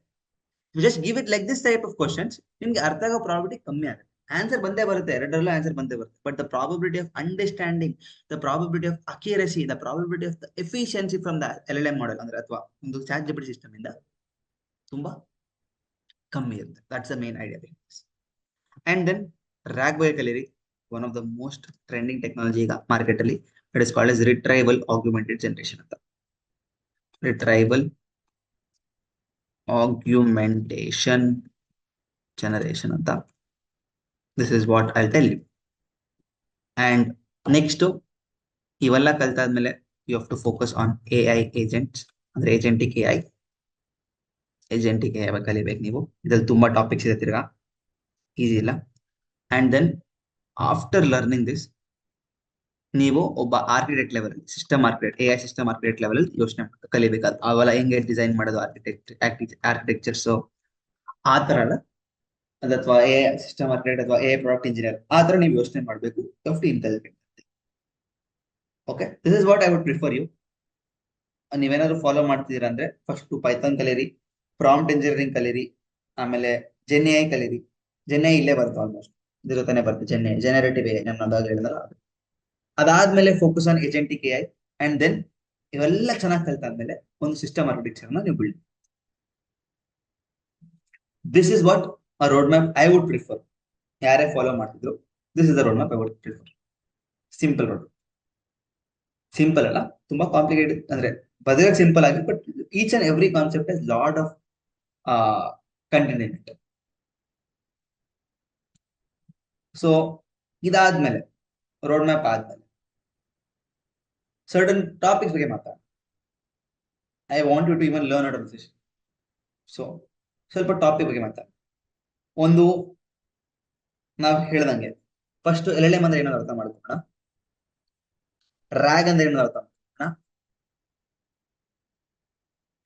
Just give it like this type of questions, ನಿಮ್ಗೆ ಅರ್ಥ ಆಗೋ ಪ್ರಾಬಿಲಿಟಿ ಕಮ್ಮಿ ಆಗುತ್ತೆ. ಆನ್ಸರ್ ಬಂದೇ ಬರುತ್ತೆ, ಎರಡರಲ್ಲೂ ಆನ್ಸರ್ ಬಂದೇ ಬರುತ್ತೆ, but the probability of understanding, the probability of accuracy, the probability of the efficiency from the LLM model ಅಂದ್ರೆ ಅಥವಾ ಒಂದು ಚಾಟ್ ಜಿಪಿಟಿ ಸಿಸ್ಟಮ್ ಇಂದ ತುಂಬಾ ಕಮ್ಮಿ ಇರುತ್ತೆ. That's the main idea. And then RAG ಬಗ್ಗೆ ಕಲೀರಿ, one of the most trending technology ಈಗ ಮಾರ್ಕೆಟ್ ಅಲ್ಲಿ. It is called as retrieval augmented generation ಅಂತ. ರಿಟ್ರೈವಲ್ ಆಗ್ಯುಮೆಂಟೇಶನ್ ಜನರೇಷನ್ ಅಂತ. This is what I tell you. And next ಇವೆಲ್ಲ ಕಲ್ತಾದ್ಮೇಲೆ you have to focus on AI agents, ಅಂದ್ರೆ ಏಜೆಂಟಿಕ್ AI. ಏಜೆಂಟಿಕ್ AI ಕಲಿಬೇಕು ನೀವು. ಇದ್ರಲ್ಲಿ ತುಂಬಾ ಟಾಪಿಕ್ಸ್ ಇದೆ, ತಿರ್ಗಾ ಈಸಿ ಇಲ್ಲ. And then after learning this, ನೀವು ಒಬ್ಬ architect level, system architect, AI system architect level ಯೋಚನೆ ಕಲಿಬೇಕಾದ ಅವೆಲ್ಲ ಹೆಂಗೆ ಡಿಸೈನ್ ಮಾಡೋದು, ಆರ್ಕಿಟೆಕ್ಚರ್ಸ್ ಆ ತರ ಅಲ್ಲ, ಅಥವಾ AI ಸಿಸ್ಟಮ್ ಆರ್ಕಿಟೆಕ್ಟ್ ಅಥವಾ AI ಪ್ರಾಡಕ್ಟ್ ಇಂಜಿನಿಯರ್ ಆ ತರ ನೀವು ಯೋಚನೆ ಮಾಡಬೇಕು. Intelligent. Okay, this is what I would prefer you. ನೀವೇನಾದ್ರು ಫಾಲೋ ಮಾಡ್ತಿದ್ದೀರಾ ಅಂದ್ರೆ ಫಸ್ಟ್ ಪೈಥಾನ್ ಕಲೀರಿ, ಪ್ರಾಂಪ್ಟ್ ಇಂಜಿನಿಯರಿಂಗ್ ಕಲೀರಿ, ಆಮೇಲೆ ಜೆನ್ AI ಕಲೀರಿ. ಜೆನ್ AI ಇಲ್ಲೇ ಬರುತ್ತೆ, ಆಲ್ಮೋಸ್ಟ್ ಇದ್ರ ಜೊತೆನೆ ಬರುತ್ತೆ. ಜನರೇಟಿವ್ AI ನಾನು ಹೇಳಿದ್ನಲ್ಲ ಅದು. ಅದಾದ್ಮೇಲೆ focus on agentic AI. And then ಇವೆಲ್ಲ ಚೆನ್ನಾಗಿ ಕಲ್ತಾದ್ಮೇಲೆ ಒಂದು ಸಿಸ್ಟಮ್ ಆರ್ಕಿಟೆಕ್ಚರ್ ನೀವು build. This is what a road map I would prefer. ಯಾರೇ ಫಾಲೋ ಮಾಡ್ತಿದ್ರು, this is the road map I would prefer. Simple road. Simple ಅಲ್ಲ, ತುಂಬಾ ಕಾಂಪ್ಲಿಕೇಟೆಡ್ ಅಂದ್ರೆ ಬದಲಾಗಿ ಸಿಂಪಲ್ ಆಗಿ, but each and every concept is lot of content in it. So ಇದಾದ್ಮೇಲೆ ರೋಡ್ ಮ್ಯಾಪ್ ಆದ್ಮೇಲೆ ಸರ್ಟನ್ ಟಾಪಿಕ್ಸ್ ಬಗ್ಗೆ ಮಾತಾಡ. I want you to even learn out of this. So ಸ್ವಲ್ಪ ಟಾಪಿಕ್ ಬಗ್ಗೆ ಮಾತಾಡ. ಒಂದು ನಾವ್ ಹೇಳ್ದಂಗೆ ಫಸ್ಟ್ LLM ಅಂದ್ರೆ ಏನೋ ಅರ್ಥ ಮಾಡ್ಕೋಣ, RAG ಅಂದ್ರೆ ಏನೋ ಅರ್ಥ ಮಾಡ್ಕೋಣ.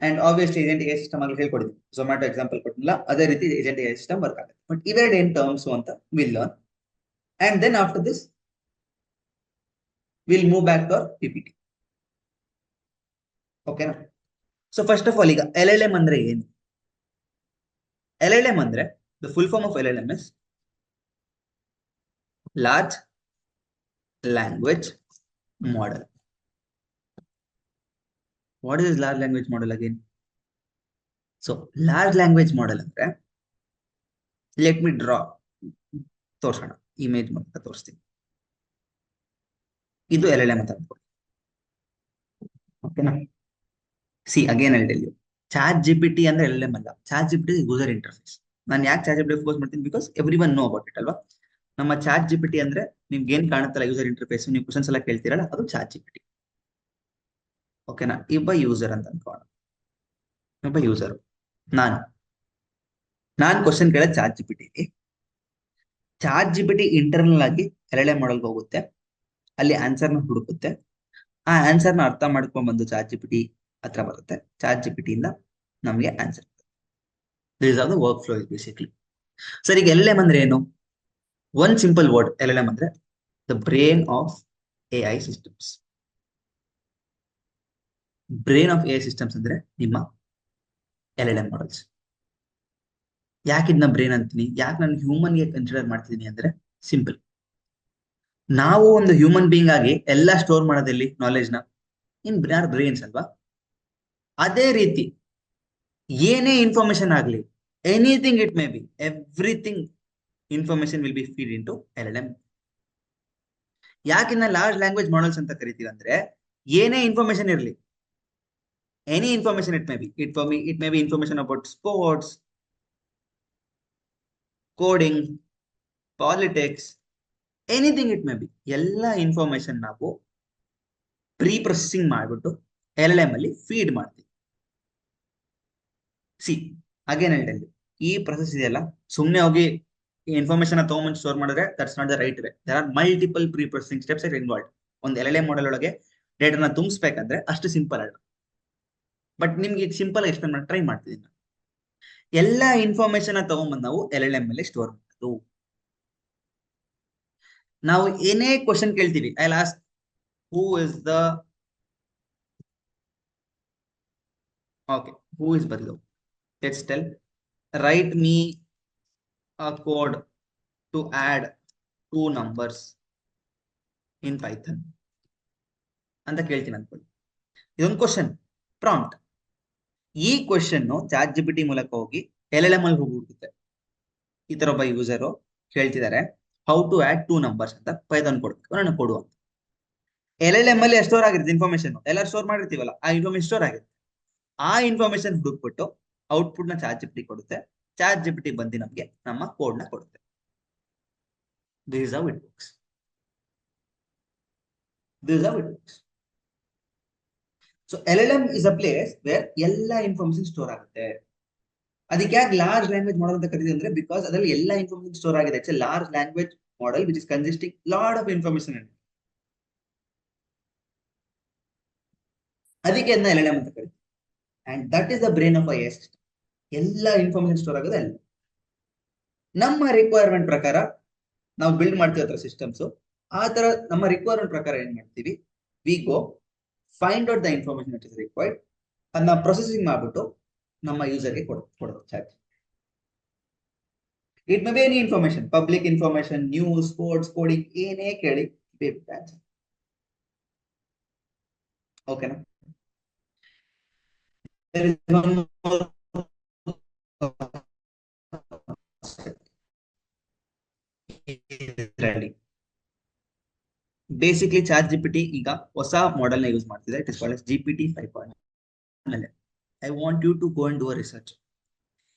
And obviously agent AI system ಅಲ್ಲಿ ಹೇಳ್ಕೊಡಿದ್ವಿ, ಝೊಮ್ಯಾಟೊ ಎಕ್ಸಾಂಪಲ್ ಕೊಟ್ಟಿಲ್ಲ, ಅದೇ ರೀತಿ ಏಜೆಂಟ್ AI ಸಿಸ್ಟಮ್ ವರ್ಕ್ ಆಗುತ್ತೆ. ಬಟ್ ಇವೆರಡು ಏನ್ ಟರ್ಮ್ಸ್ ಅಂತ will learn. And then after this will move back to our PPT. ಓಕೆನಾ? ಸೊ ಫಸ್ಟ್ ಆಫ್ ಆಲ್ ಈಗ LLM ಅಂದ್ರೆ ಏನು? LLM ಅಂದ್ರೆ the full form of LLM is large language model. What is large language model again? So large language model ಅಂದ್ರೆ, ಲೆಟ್ ಮಿ ಡ್ರಾ, ತೋರ್ಸೋಣ, ಇಮೇಜ್ ಮೂಲಕ ತೋರಿಸ್ತೀನಿ. ಇದು LLM ಅಂತ ಅನ್ಕೊಳ್ಳಿ. ಓಕೆನಾ? See again I tell you, chat GPT ಅಂದ್ರೆ LLM ಅಲ್ಲ. Chat GPT user interface. ನಾನು ಯಾಕೆ ಚಾಟ್ GPT ಫೋಕಸ್ ಮಾಡ್ತೀನಿ? Because everyone know about it ಅಲ್ವಾ. ನಮ್ಮ ಚಾಟ್ GPT ಅಂದ್ರೆ ನಿಮ್ಗೆ ಏನ್ ಕಾಣುತ್ತಲ್ಲ ಯೂಸರ್ ಇಂಟರ್ಫೇಸ್, ನೀವು ಕ್ವಶನ್ಸ್ ಎಲ್ಲ ಕೇಳ್ತೀರಲ್ಲ, ಅದು ಚಾಟ್ GPT. ಓಕೆನಾ? ಇಬ್ಬ ಯೂಸರ್ ಅಂತ ಅನ್ಕೋಣ. ಒಬ್ಬ ಯೂಸರ್ ನಾನು ಕ್ವಶನ್ ಕೇಳ chat GPT. Chat GPT internal ಆಗಿ LLM ಮಾಡಲ್ಗೆ ಹೋಗುತ್ತೆ, ಅಲ್ಲಿ ಆನ್ಸರ್ನ ಹುಡುಕುತ್ತೆ, ಆ ಆನ್ಸರ್ನ ಅರ್ಥ ಮಾಡ್ಕೊಂಡ್ ಬಂದು ಚಾಟ್ GPT ಹತ್ರ ಬರುತ್ತೆ. ಚಾಟ್ GPT ಇಂದ ನಮಗೆ answer. This are the work flow basically. Sir ಈಗ LLM ಅಂದ್ರೆ ಏನು? ಒನ್ ಸಿಂಪಲ್ ವರ್ಡ್, LLM ಅಂದ್ರೆ the brain of AI systems. Brain of AI systems ಅಂದ್ರೆ ನಿಮ್ಮ LLM ಮಾಡಲ್ಸ್. ಯಾಕೆ ಇದನ್ನ ಬ್ರೈನ್ ಅಂತೀನಿ, ಯಾಕೆ ನಾನು ಹ್ಯೂಮನ್ಗೆ ಕನ್ಸಿಡರ್ ಮಾಡ್ತಿದ್ದೀನಿ ಅಂದ್ರೆ ಸಿಂಪಲ್. ನಾವು ಒಂದು ಹ್ಯೂಮನ್ ಬೀಯಿಂಗ್ ಆಗಿ ಎಲ್ಲ ಸ್ಟೋರ್ ಮಾಡೋದಲ್ಲಿ ನಾಲೆಜ್ನ ಇನ್ ಬ್ರೈನ್ಸ್ ಅಲ್ವಾ. ಅದೇ ರೀತಿ ಏನೇ ಇನ್ಫಾರ್ಮೇಶನ್ ಆಗಲಿ, anything it may be, everything information will be feed in to LLM. ಯಾಕಿನ್ನ ಲಾರ್ಜ್ ಲ್ಯಾಂಗ್ವೇಜ್ ಮಾಡೆಲ್ಸ್ ಅಂತ ಕರಿತೀವಿ ಅಂದ್ರೆ, ಏನೇ ಇನ್ಫಾರ್ಮೇಶನ್ ಇರಲಿ, any information it may be information about sports, coding, politics, anything it may be, ಎಲ್ಲ ಇನ್ಫಾರ್ಮೇಶನ್ ನಾವು ಪ್ರೀ ಪ್ರೊಸೆಸಿಂಗ್ ಮಾಡ್ಬಿಟ್ಟು LLM ಅಲ್ಲಿ ಫೀಡ್ ಮಾಡ್ತೀವಿ. ಸಿ ಅಗೇನ್ ಹೇಳ್ತೀನಿ, ಈ ಪ್ರೊಸೆಸ್ ಇದೆಯಲ್ಲ, ಸುಮ್ನೆ ಹೋಗಿ ಇನ್ಫಾರ್ಮೇಶನ್ ತಗೊಂಡ್ ಸ್ಟೋರ್ ಮಾಡಿದ್ರೆ that's not the right way. There are multiple pre processing steps it involve. ಒಂದು LLM ಮಾಡೆಲ್ ಒಳಗೆ ಡೇಟಾನ ತುಂಬಿಸ್ಬೇಕಂದ್ರೆ ಅಷ್ಟು ಸಿಂಪಲ್ ಅಲ್ಲ. ಬಟ್ ನಿಮ್ಗೆ ಈಗ ಸಿಂಪಲ್ ಎಕ್ಸ್ಪ್ಲೇನ್ ಮಾಡಿ ಟ್ರೈ ಮಾಡ್ತಿದ್ದೀನಿ ನಾನು. ಎಲ್ಲ ಇನ್ಫಾರ್ಮೇಶನ್ ತಗೊಂಡ್ಬಂದು ನಾವು LLM ಅಲ್ಲಿ ಸ್ಟೋರ್ ಮಾಡೋದು. ನಾವು ಏನೇ ಕ್ವಶನ್ ಕೇಳ್ತೀವಿ, I last who is the who is ಬದಲು let's tell write me a code to add two numbers in Python ಅಂತ ಕೇಳ್ತೀನಿ ಅನ್ಕೊಳ್ಳಿ. ಇದೊಂದು ಕ್ವಶನ್ ಪ್ರಾಂಪ್ಟ್. ಈ ಕ್ವಶನ್ ಚಾಟ್ GPT ಮೂಲಕ ಹೋಗಿ LLM ಅಲ್ಲಿ ಹೋಗ್ಬಿಡುತ್ತೆ. ಈ ತರ ಒಬ್ಬ ಯೂಸರು ಕೇಳ್ತಿದ್ದಾರೆ how to add two numbers ಅಂತ ಪೈಥಾನ್ ಕೊಡ್ಬೇಕು, ನಾನು ಕೊಡುವ. LLM ಅಲ್ಲಿ ಸ್ಟೋರ್ ಆಗಿರುತ್ತೆ ಇನ್ಫಾರ್ಮೇಶನ್, ಎಲ್ಲರೂ ಸ್ಟೋರ್ ಮಾಡಿರ್ತೀವಲ್ಲ, ಆ ಇನ್ಫಾರ್ಮೇಶನ್ ಸ್ಟೋರ್ ಆಗಿರುತ್ತೆ. ಆ ಇನ್ಫಾರ್ಮೇಶನ್ ಹುಡುಕ್ಬಿಟ್ಟು ಔಟ್ಪುಟ್ ನ ಚಾಟ್ GPT ಕೊಡುತ್ತೆ. ಚಾಟ್ GPT ಬಂದು ನಮ್ಗೆ ನಮ್ಮ ಕೋಡ್ ನ ಕೊಡುತ್ತೆ. This is how it works. So LLM is a place where ಎಲ್ಲ ಇನ್ಫಾರ್ಮೇಶನ್ ಸ್ಟೋರ್ ಆಗುತ್ತೆ. ಅದಕ್ಕೆ ಯಾಕೆ ಲಾರ್ಜ್ ಲ್ಯಾಂಗ್ವೇಜ್ ಮಾಡೆಲ್ ಅಂತ ಕರೀತೀವಿ ಅಂದ್ರೆ, ಬಿಕಾಸ್ ಅದರಲ್ಲಿ ಎಲ್ಲ ಇನ್ಫಾರ್ಮೇಶನ್ ಸ್ಟೋರ್ ಆಗಿದೆ. It's A large language model which is consisting lot of information. ಅದಕ್ಕೆ ಅದನ್ನ LLM ಅಂತ ಕರೀತೀವಿ. And that is the brain of AI system. ಎಲ್ಲ ಇನ್ಫಾರ್ಮೇಶನ್ ಸ್ಟೋರ್ ಆಗೋದು ಅಲ್ಲಿ. ನಮ್ಮ ರಿಕ್ವೈರ್ಮೆಂಟ್ ಪ್ರಕಾರ ನಾವು ಬಿಲ್ಡ್ ಮಾಡ್ತೀವಿ ಸಿಸ್ಟಮ್ಸ್. ಆ ತರ ನಮ್ಮ ರಿಕ್ವೈರ್ಮೆಂಟ್ ಪ್ರಕಾರ ಏನ್ ಮಾಡ್ತೀವಿ, we go find out the information that is required, ಅದನ್ನ ಪ್ರೊಸೆಸಿಂಗ್ ಮಾಡ್ಬಿಟ್ಟು ನಮ್ಮ ಯೂಸರ್ಗೆ ಕೊಡೋದು chat. It may be any information, public information, news, sports, coding, ಏನೇ ಕೇಳಿ ಓಕೆನಾ. ಬೇಸಿಕ್ಲಿ ಚಾಟ್ GPT ಈಗ ಹೊಸ ಮಾಡೆಲ್ ನ ಯೂಸ್ ಮಾಡ್ತಿದೆ. It is called GPT 5.0. I want you to go and do a research.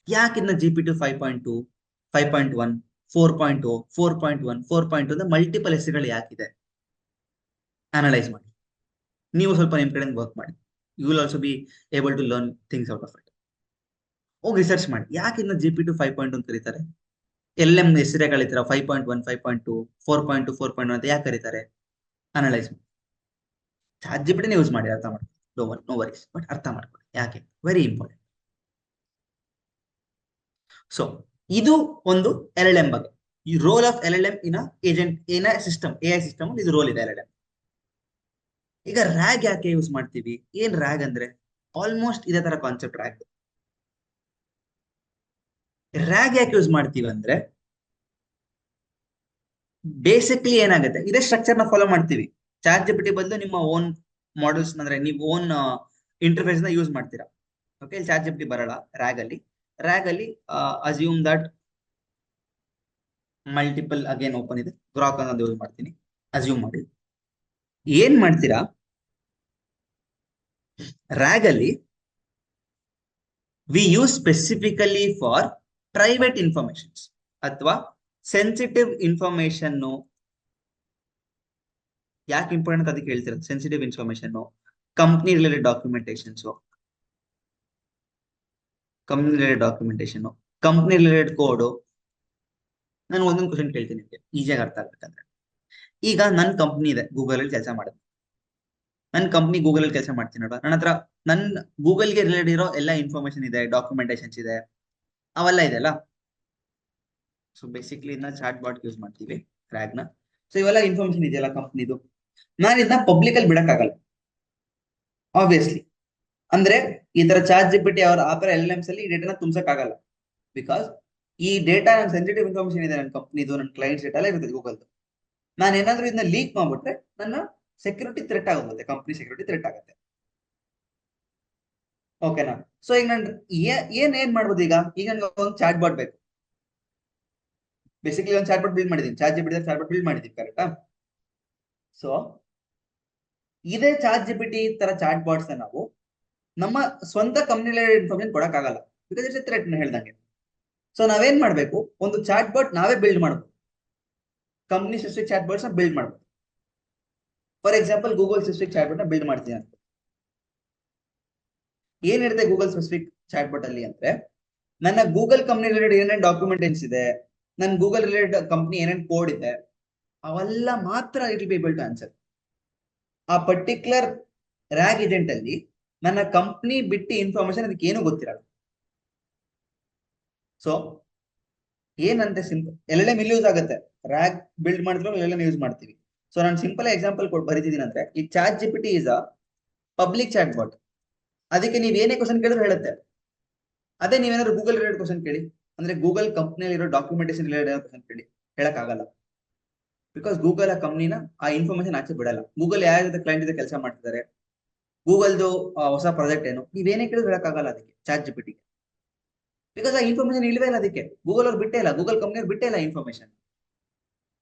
ಯಾಕೆ ಇದನ್ನ GPT 5.2, 5.1, 4.0, 4.1, 4.2 ಅಂತ ಮಲ್ಟಿಪಲ್ ಹೆಸರುಗಳು ಯಾಕಿದೆ ಅನಲೈಸ್ ಮಾಡಿ. ನೀವು ಸ್ವಲ್ಪ ನಿಮ್ ಕಡೆ ವರ್ಕ್ ಮಾಡಿ. You will also be able to learn things out of it. ಹೋಗಿ ರಿಸರ್ಚ್ ಮಾಡಿ, ಯಾಕೆ ಇದನ್ನ GPT 5.2 ಅಂತ ಕರೀತಾರೆ. LLM ಹೆಸರೇ ಕರೀತಾರೆ 5.1, 5.2, 4.2, 4.1 ಅಂತ ಯಾಕೆ ಕರೀತಾರೆ, ಅನಲೈಸ್ ಮಾಡಿ. ಚಾಟ್ GPT ಯೂಸ್ ಮಾಡಿ, ಅರ್ಥ ಮಾಡ್ಕೊಳ್ಳಿ. ನೋ ವರೀಸ್, ಬಟ್ ಅರ್ಥ ಮಾಡ್ಕೊಳ್ಳಿ ಯಾಕೆ, ವೆರಿ ಇಂಪಾರ್ಟೆಂಟ್. ಸೊ ಇದು ಒಂದು LLM ಬಗ್ಗೆ. ಈ role of LLM in agent, in system, AI system ಇದು ರೋಲ್ ಇದೆ LLM. ಈಗ RAG ಯಾಕೆ ಯೂಸ್ ಮಾಡ್ತೀವಿ, ಏನ್ RAG ಅಂದ್ರೆ ಆಲ್ಮೋಸ್ಟ್ ಇದೇ ತರ ಕಾನ್ಸೆಪ್ಟ್. RAG ಯಾಕೆ ಯೂಸ್ ಮಾಡ್ತೀವಿ ಅಂದ್ರೆ, ಬೇಸಿಕ್ಲಿ ಏನಾಗುತ್ತೆ, ಇದೇ ಸ್ಟ್ರಕ್ಚರ್ ನ ಫಾಲೋ ಮಾಡ್ತೀವಿ. ಚಾಟ್ GPT ಬದಲು ನಿಮ್ಮ ಓನ್ ಮಾಡೆಲ್ಸ್ ಅಂದ್ರೆ ನೀವು ಓನ್ ಇಂಟರ್ಫೇಸ್ ನ ಯೂಸ್ ಮಾಡ್ತೀರಾ. ಓಕೆ, ಚಾಟ್ GPT ಬರಲ್ಲ RAG ಅಲ್ಲಿ assume that multiple again open ಇದೆ, ಗ್ರಾಕ್ ಅನ್ನೋದು ಯೂಸ್ ಮಾಡ್ತೀನಿ, ಅಸ್ಯೂಮ್ ಮಾಡಿ. ಏನ್ ಮಾಡ್ತೀರಾ, RAG ಅಲ್ಲಿ we use specifically for private informations ಅಥವಾ ಸೆನ್ಸಿಟಿವ್ ಇನ್ಫಾರ್ಮೇಶನ್. ಯಾಕೆ ಇಂಪಾರ್ಟೆಂಟ್ ಅದಕ್ಕೆ ಹೇಳ್ತಿರೋದು, sensitive information, company related documentations, company related code. ನಾನು ಒಂದೊಂದು ಕ್ವಶನ್ ಕೇಳ್ತೀನಿ ನಿಮಗೆ ಈಸಿಯಾಗಿ ಅರ್ಥ ಆಗ್ಬೇಕಂದ್ರೆ. ಈಗ ನನ್ನ ಕಂಪ್ನಿ ಇದೆ, ಗೂಗಲ್ ಅಲ್ಲಿ ಕೆಲಸ ಮಾಡೋದು. ನನ್ನ ಕಂಪ್ನಿ ಗೂಗಲ್ ಅಲ್ಲಿ ಕೆಲಸ ಮಾಡ್ತೀನಿ ನೋಡ, ನನ್ನ ಹತ್ರ ನನ್ನ ಗೂಗಲ್ಗೆ ರಿಲೇಟೆಡ್ ಇರೋ ಎಲ್ಲ ಇನ್ಫಾರ್ಮೇಶನ್ ಇದೆ, ಡಾಕ್ಯುಮೆಂಟೇಶನ್ಸ್ ಇದೆ, ಅವೆಲ್ಲ ಇದೆಲ್ಲ. ಸೊ ಬೇಸಿಕ್ಲಿ ಇದನ್ನ ಚಾಟ್ ಬಾಟ್ ಯೂಸ್ ಮಾಡ್ತೀವಿ, RAG ನ. ಸೊ ಇವೆಲ್ಲ ಇನ್ಫಾರ್ಮೇಶನ್ ಇದೆಯಲ್ಲ ಕಂಪ್ನಿದು, ನಾನು ಇದನ್ನ ಪಬ್ಲಿಕ್ ಅಲ್ಲಿ ಬಿಡಕ್ಕಾಗಲ್ಲ ಆಬ್ವಿಯಸ್ಲಿ. ಅಂದ್ರೆ ಈ ತರ ಚಾಟ್ GPT ಅವರ ಆ ತರ LLMs ಅಲ್ಲಿ ಈ ಡೇಟಾನ ತುಂಬಸಕ್ ಆಗಲ್ಲ. ಬಿಕಾಸ್ ಈ ಡೇಟಾ ನನ್ನ ಸೆನ್ಸಿಟಿವ್ ಇನ್ಫಾರ್ಮೇಶನ್ ಇದೆ, ನನ್ನ ಕಂಪ್ನಿದು, ನನ್ನ ಕ್ಲೈಂಟ್ಸ್ ಡೇಟಾ ಎಲ್ಲ ಇರುತ್ತೆ ಗೂಗಲ್ದು. ನಾನು ಏನಾದ್ರೂ ಇದನ್ನ ಲೀಕ್ ಮಾಡ್ಬಿಟ್ರೆ ನನ್ನ ಸೆಕ್ಯೂರಿಟಿ ಥ್ರೆಟ್ ಆಗುತ್ತೆ, ಕಂಪ್ನಿ ಸೆಕ್ಯೂರಿಟಿ ಥ್ರೆಟ್ ಆಗುತ್ತೆ. ಓಕೆನಾ. ಸೊ ಈಗ ನಾನು ಏನ್ ಮಾಡ್ಬೋದು, ಈಗ ನನ್ಗೆ ಒಂದು ಚಾಟ್ ಬಾಟ್ ಬೇಕು. ಬೇಸಿಕ್ಲಿ ಒಂದು ಚಾಟ್ ಬಾಟ್ ಬಿಲ್ಡ್ ಮಾಡಿದೀನಿ, chat GPT chat bot build ಮಾಡಿದೀನಿ, ಕರೆಕ್ಟಾ. ಸೊ ಇದೇ ಚಾಟ್ GPT ತರ ಚಾಟ್ ಬಾಟ್ಸ್ ನಾವು ನಮ್ಮ ಸ್ವಂತ ಕಂಪ್ನಿ ಇನ್ಫಾರ್ಮೇಶನ್ ಕೊಡಕ್ಕಾಗಲ್ಲ, ಬಿಕಾಸ್ ಇಟ್ಸ್ ಎ ಥ್ರೆಟ್ ಹೇಳ್ದಂಗೆ. ಸೊ ನಾವೇನ್ ಮಾಡ್ಬೇಕು, ಒಂದು ಚಾಟ್ ಬಾಟ್ ನಾವೇ ಬಿಲ್ಡ್ ಮಾಡ್ಬೇಕು. ಕಂಪ್ನಿ ಸ್ಪೆಸಿಫಿಕ್ ಚಾಟ್ ಬಾಟ್ಸ್ ನ ಬಿಲ್ಡ್ ಮಾಡ್ಬೋದು. For example Google specific chat bot ನ ಬಿಲ್ಡ್ ಮಾಡ್ತೀನಿ ಅಂತ. ಏನಿರುತ್ತೆ ಗೂಗಲ್ ಸ್ಪೆಸಿಫಿಕ್ ಚಾಟ್ ಬಾಟ್ ಅಲ್ಲಿ ಅಂದ್ರೆ, ನನ್ನ ಗೂಗಲ್ ಕಂಪ್ನಿ ರಿಲೇಟೆಡ್ ಏನೇನು ಡಾಕ್ಯುಮೆಂಟೇಶನ್ ಇದೆ, ನನ್ನ ಗೂಗಲ್ ರಿಲೇಟೆಡ್ ಕಂಪ್ನಿ ಏನೇನು ಕೋಡ್ ಇದೆ, ಅವೆಲ್ಲ ಮಾತ್ರ it will be able to answer. ಆ ಪರ್ಟಿಕ್ಯುಲರ್ ರ್ಯಾಗ್ ಏಜೆಂಟ್ ಅಲ್ಲಿ ನನ್ನ ಕಂಪ್ನಿ ಬಿಟ್ಟು ಇನ್ಫಾರ್ಮೇಶನ್ ಅದಕ್ಕೆ ಏನು ಗೊತ್ತಿರಲ್ಲ. ಸೊ ಏನಂತೆ ಸಿಂಪಲ್ LLM ಇಲ್ಲಿ ಯೂಸ್ ಆಗುತ್ತೆ. ರ್ಯಾಗ್ ಬಿಲ್ಡ್ ಮಾಡಿದ್ರು LLM ಯೂಸ್ ಮಾಡ್ತೀವಿ. ಸೊ ನಾನು ಸಿಂಪಲ್ ಎಕ್ಸಾಂಪಲ್ ಬರೀತಿದ್ದೀನಿ ಅಂದ್ರೆ, ಈ chat GPT is a public chat bot. ಅದಕ್ಕೆ ನೀವ್ ಏನೇ ಕ್ವಶನ್ ಕೇಳಿದ್ರು ಹೇಳುತ್ತೆ. ಅದೇ ನೀವೇನಾದ್ರು ಗೂಗಲ್ ರಿಲೇಟೆಡ್ ಕ್ವಶನ್ ಕೇಳಿ, ಅಂದ್ರೆ ಗೂಗಲ್ ಕಂಪ್ನಿಯಲ್ಲಿ ಇರೋ ಡಾಕ್ಯುಮೆಂಟೇಶನ್ ರಿಲೇಟೆಡ್ ಕ್ವಶನ್ ಕೇಳಿ, ಹೇಳಕ್ ಆಗಲ್ಲ. ಬಿಕಾಸ್ ಗೂಗಲ್ ಆ ಕಂಪ್ನಿನ ಆ ಇನ್ಫಾರ್ಮೇಶನ್ ಆಚೆ ಬಿಡಲ್ಲ. ಗೂಗಲ್ ಯಾವ ಕ್ಲೈಂಟ್ ಜೊತೆ ಕೆಲಸ ಮಾಡ್ತಿದ್ದಾರೆ, ಗೂಗಲ್ದು ಹೊಸ ಪ್ರಾಜೆಕ್ಟ್ ಏನು, ನೀವೇನೇ ಕೇಳಿದ್ರು ಹೇಳಕ್ಕಾಗಲ್ಲ ಅದಕ್ಕೆ ಚಾಟ್ GPT. ಬಿಕಾಸ್ ಆ ಇನ್ಫಾರ್ಮೇಶನ್ ಇಲ್ವೇ ಇಲ್ಲ ಅದಕ್ಕೆ. ಗೂಗಲ್ ಅವ್ರು ಬಿಟ್ಟೇ ಇಲ್ಲ, ಗೂಗಲ್ ಕಂಪ್ನಿ ಅವ್ರು ಬಿಟ್ಟೇ ಇಲ್ಲ ಇನ್ಫಾರ್ಮೇಶನ್.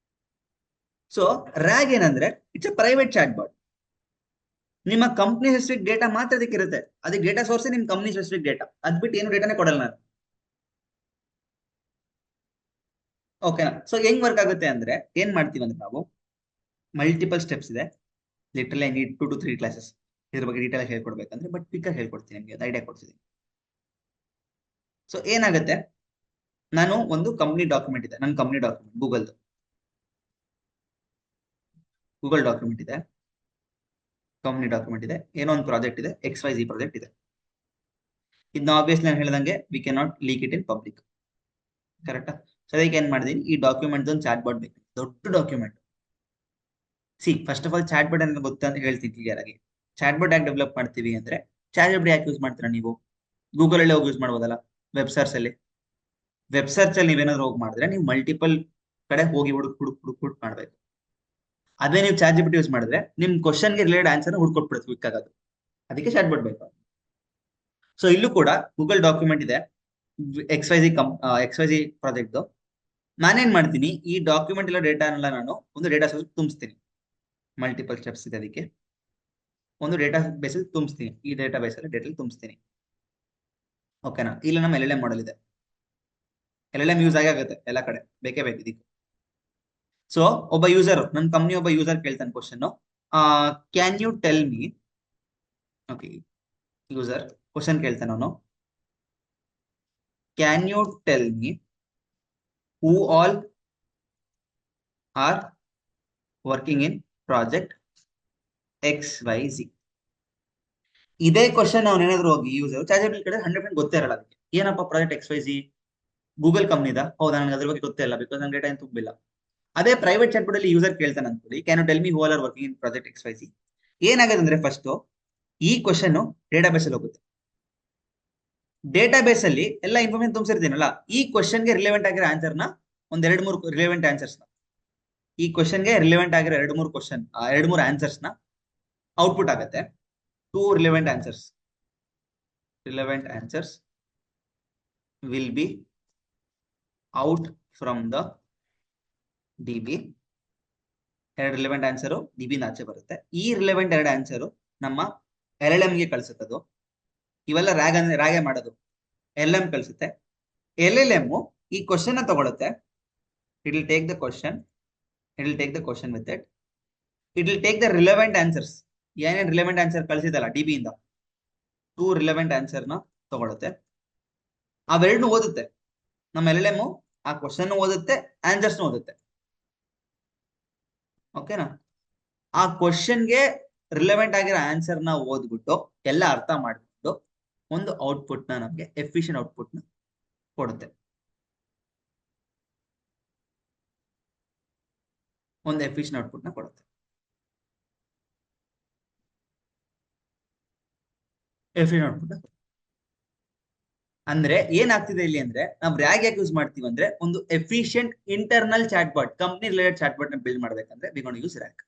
ಸೊ ರ್ಯಾಗ್ ಏನಂದ್ರೆ it's a private chat bot. ನಿಮ್ಮ ಕಂಪ್ನಿ ಸ್ಪೆಸಿಫಿಕ್ ಡೇಟಾ ಮಾತ್ರ ಅದಕ್ಕೆ ಇರುತ್ತೆ. ಅದಕ್ಕೆ ಡೇಟಾ ಸೋರ್ಸ್ ನಿಮ್ ಕಂಪ್ನಿ ಸ್ಪೆಸಿಫಿಕ್ ಡೇಟಾ. ಅದ್ ಬಿಟ್ಟು ಏನು ಡೇಟಾನೇ ಕೊಡಲ್ಲ ನಾನು. ಓಕೆನಾ? ಸೊ ಹೆಂಗ್ ವರ್ಕ್ ಆಗುತ್ತೆ ಅಂದ್ರೆ, ಏನ್ ಮಾಡ್ತೀವಿ ಅಂದ್ರೆ ನಾವು ಮಲ್ಟಿಪಲ್ ಸ್ಟೆಪ್ಸ್ ಇದೆ. Literally I need 2 to 3 classes ಇದ್ರ ಬಗ್ಗೆ ಡೀಟೇಲ್ ಆಗಿ ಹೇಳ್ಕೊಡ್ಬೇಕಂದ್ರೆ, ಬಟ್ ಕ್ವಿಕ್ ಆಗಿ ಹೇಳ್ಕೊಡ್ತೀನಿ ನಿಮಗೆ, ಅದು ಐಡಿಯಾ ಕೊಡ್ತಿದ್ದೀನಿ. ಸೊ ಏನಾಗುತ್ತೆ, ನಾನು ಒಂದು ಕಂಪ್ನಿ ಡಾಕ್ಯುಮೆಂಟ್ ಇದೆ, ನನ್ನ ಕಂಪ್ನಿ ಡಾಕ್ಯುಮೆಂಟ್ ಗೂಗಲ್ ಡಾಕ್ಯುಮೆಂಟ್ ಇದೆ, ಕಂಪ್ನಿ ಡಾಕ್ಯುಮೆಂಟ್ ಇದೆ, ಏನೋ ಒಂದು ಪ್ರಾಜೆಕ್ಟ್ ಇದೆ, XYZ ಪ್ರಾಜೆಕ್ಟ್ ಇದೆ. ಇದನ್ನ ಆಬ್ವಿಯಸ್ಲಿ ನಾನು ಹೇಳ್ದಂಗೆ we can not leak it in public. ಕರೆಕ್ಟಾ? ಸೊ ಅದಕ್ಕೆ ಏನ್ ಮಾಡಿದೀನಿ, ಈ ಡಾಕ್ಯುಮೆಂಟ್ ಒಂದು ಚಾಟ್ ಬಾಟ್ ಬೇಕು, ದೊಡ್ಡ document. First of all chat bot ಅಂತ ಗೊತ್ತಾ ಅಂತ ಹೇಳ್ತೀನಿ ಕ್ಲಿಯರ್ ಆಗಿ. ಚಾಟ್ ಬಾಟ್ ಯಾಕೆ ಡೆವಲಪ್ ಮಾಡ್ತೀವಿ ಅಂದ್ರೆ, ಚಾಟ್ ಬಾಟ್ ಯಾಕೆ ಯೂಸ್ ಮಾಡ್ತೀರಾ ನೀವು? ಗೂಗಲ್ ಅಲ್ಲಿ ಹೋಗಿ ಯೂಸ್ ಮಾಡ್ಬೋದಲ್ಲ, ವೆಬ್ ಸರ್ಚ್ ಅಲ್ಲಿ. ವೆಬ್ ಸರ್ಚ್ ಅಲ್ಲಿ ನೀವೇನಾದ್ರು ಹೋಗಿ ಮಾಡಿದ್ರೆ ನೀವು ಮಲ್ಟಿಪಲ್ ಕಡೆ ಹೋಗಿ ಹುಡುಕ್ ಮಾಡ್ಬೇಕು. ಅದೇ ನೀವು ಚಾಟ್ GPT ಯೂಸ್ ಮಾಡಿದ್ರೆ ನಿಮ್ ಕ್ವಶನ್ಗೆ ರಿಲೇಟೆಡ್ ಆನ್ಸರ್ ಹುಡ್ಕೊಟ್ಬಿಡುತ್ತೆ ಕ್ವಿಕ್ ಆಗೋದು. ಅದಕ್ಕೆ ಚಾಟ್ ಬಾಟ್ ಬೇಕು. ಸೊ ಇಲ್ಲೂ ಕೂಡ ಗೂಗಲ್ ಡಾಕ್ಯುಮೆಂಟ್ ಇದೆ, XYZ ಪ್ರಾಜೆಕ್ಟ್. ನಾನೇನ್ ಮಾಡ್ತೀನಿ, ಈ ಡಾಕ್ಯುಮೆಂಟ್ ಇಲ್ಲ ಡೇಟಾನೆಲ್ಲ ನಾನು ಒಂದು ಡೇಟಾ ಸೋರ್ಸ್ ತುಂಬಿಸ್ತೀನಿ. ಮಲ್ಟಿಪಲ್ ಸ್ಟೆಪ್ಸ್ ಇದೆ ಅದಕ್ಕೆ. ಒಂದು ಡೇಟಾ ಬೇಸ್ ತುಂಬಿಸ್ತೀನಿ, ಈ ಡೇಟಾ ಬೇಸ್ ಅಲ್ಲಿ ಡೇಟಾ ತುಂಬಿಸ್ತೀನಿ. ಓಕೆನಾ? ಇಲ್ಲ ನಮ್ಮ LLM ಮಾಡಲ್ ಇದೆ. LLM ಯೂಸ್ ಆಗುತ್ತೆ ಎಲ್ಲ ಕಡೆ, ಬೇಕೇ ಬೇಕು ಇದಕ್ಕೆ. ಸೊ ಒಬ್ಬ ಯೂಸರ್, ನನ್ನ ಕಂಪ್ನಿ ಒಬ್ಬ ಯೂಸರ್ ಕೇಳ್ತಾನೆ question, can you tell me, okay user question ಕೇಳ್ತಾನೆ ಅವನು, can you tell me who all are working in project XYZ. ಇದೇ ಕ್ವಶನ್ ಅವನೇನಾದ್ರು ಹೋಗಿ ಯೂಸರ್ ಚಾಟ್ GPT ಕಡೆ 100% ಗೊತ್ತೇ ಇರಲ್ಲ ಅದಕ್ಕೆ. ಏನಪ್ಪ ಪ್ರಾಜೆಕ್ಟ್ XYZ ಗೂಗಲ್ ಕಂಪ್ನಿದ? ಹೌದಾ, ನನಗೆ ಅದ್ರ ಬಗ್ಗೆ ಗೊತ್ತೇ ಇಲ್ಲ, ಬಿಕಾಸ್ ನನ್ನ ಡೇಟಾ ಏನು ತುಂಬಿಲ್ಲ. ಅದೇ ಪ್ರೈವೇಟ್ ಚಾಟ್ ಬಾಟ್ ಅಲ್ಲಿ ಯೂಸರ್ ಕೇಳ್ತಾನೆ ಅನ್ಕೊಳ್ಳಿ, can you tell me who all are working in project XYZ. ಏನಾಗುತ್ತೆ ಅಂದ್ರೆ, ಫಸ್ಟ್ ಈ ಕ್ವಶನ್ ಡೇಟಾಬೇಸ್ ಅಲ್ಲಿ ಹೋಗುತ್ತೆ. ಡೇಟಾಬೇಸ್ ಅಲ್ಲಿ ಎಲ್ಲ ಇನ್ಫಾರ್ಮೇಶನ್ ತುಂಬಿಸಿರ್ತೀನಲ್ಲ, ಈ ಕ್ವಶನ್ಗೆ ರಿಲೆವೆಂಟ್ ಆಗಿರೋ ಆನ್ಸರ್ನ ಒಂದ್ 2-3 ರಿಲೆವೆಂಟ್ ಆನ್ಸರ್ಸ್ನ, ಈ ಕ್ವಶನ್ಗೆ ರಿಲೆವೆಂಟ್ ಆಗಿರೋ 2-3 ಆನ್ಸರ್ಸ್ನ ಔಟ್ಪುಟ್ ಆಗುತ್ತೆ. 2 relevant answers will be out from the DB. 2 relevant answer DB ಆಚೆ ಬರುತ್ತೆ. ಈ ರಿಲೆವೆಂಟ್ 2 ಆನ್ಸರ್ ನಮ್ಮ LLM ಗೆ ಕಳಿಸುತ್ತದು. ಇವೆಲ್ಲ ರ್ಯಾಗೆ ಮಾಡೋದು, LLM ಕಳಿಸುತ್ತೆ. LLM ಈ ಕ್ವಶನ್ ತಗೊಳುತ್ತೆ, it will take the question with it. It will take the relevant answers, ಏನೇನು ರಿಲೆವೆಂಟ್ ಆನ್ಸರ್ ಕಳಿಸಿದಲ್ಲ DB ಇಂದ, 2 ರಿಲೆವೆಂಟ್ ಆನ್ಸರ್ನ ತಗೊಳುತ್ತೆ. ಅವೆರಡನ್ನು ಓದುತ್ತೆ. ನಮ್ಮ LLM ಆ ಕ್ವಶನ್ ಓದುತ್ತೆ, ಆನ್ಸರ್ಸ್ ಓದುತ್ತೆ. ಓಕೆನಾ? ಆ ಕ್ವಶನ್ಗೆ ರಿಲೆವೆಂಟ್ ಆಗಿರೋ ಆನ್ಸರ್ನ ಓದ್ಬಿಟ್ಟು ಎಲ್ಲ ಅರ್ಥ ಮಾಡ್ಬಿಟ್ಟು ಒಂದು ಔಟ್ಪುಟ್ನ ನಮಗೆ ಎಫಿಷಿಯಂಟ್ ಔಟ್ಪುಟ್ನ ಕೊಡುತ್ತೆ. ಅಂದ್ರೆ ಏನಾಗ್ತಿದೆ ಇಲ್ಲಿ ಅಂದ್ರೆ, ನಾವು ರ್ಯಾಗ್ ಯಾಕೆ ಯೂಸ್ ಮಾಡ್ತೀವಿ ಅಂದ್ರೆ, ಒಂದು efficient internal chat bot, company related chat bot ನ ಬಿಲ್ಡ್ ಮಾಡ್ಬೇಕಂದ್ರೆ ವಿ ಗೋನ್ ಯೂಸ್ ರ್ಯಾಗ್.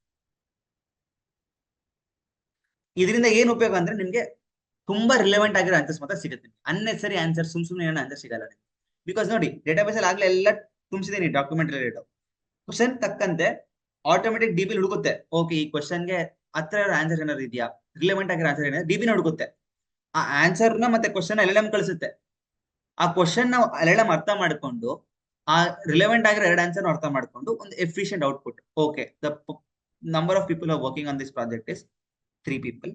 ಇದರಿಂದ ಏನ್ ಉಪಯೋಗ ಅಂದ್ರೆ, ನಿಮ್ಗೆ ತುಂಬಾ ರಿಲೆವೆಂಟ್ ಆಗಿರೋ ಆನ್ಸರ್ಸ್ ಮಾತ್ರ ಸಿಗುತ್ತೆ. ಅನ್ನೆಸರಿ ಆನ್ಸರ್, ಸುಮ್ನೆ ಏನೋ ಆನ್ಸರ್ ಸಿಗಲ್ಲ ನಿಮ್ಗೆ. ಬಿಕಾಸ್ ನೋಡಿ, ಡೇಟಾಬೇಸ್ ಅಲ್ಲಿ ಆಗ್ಲೇ ಎಲ್ಲ ತುಂಬಿಸಿದೀನಿ ಡಾಕ್ಯುಮೆಂಟ್ ರಿಲೇಟೆಡ್. ಕ್ವಶನ್ ತಕ್ಕಂತೆ ಆಟೋಮೆಟಿಕ್ DB ಹುಡುಕುತ್ತೆ. ಓಕೆ, ಈ ಕ್ವಶನ್ಗೆ ಹತ್ರ ಆನ್ಸರ್ ಏನಾದ್ರು ಇದೆಯಾ, ರಿಲೆವೆಂಟ್ ಆಗಿರೋ ಆನ್ಸರ್ ಏನಾದ್ರು DB ಹುಡುಕುತ್ತೆ. ಆ ಆನ್ಸರ್ ನ ಮತ್ತೆ ಕ್ವಶನ್ LLM ಕಳಿಸುತ್ತೆ. ಆ ಕ್ವಶನ್ ನಾವು LLM ಅರ್ಥ ಮಾಡ್ಕೊಂಡು ಆ ರಿಲೆವೆಂಟ್ ಆಗಿರೋ ಎರಡು ಆನ್ಸರ್ ಅರ್ಥ ಮಾಡ್ಕೊಂಡು ಒಂದು efficient output. Okay, the number of people are working on this project is 3 people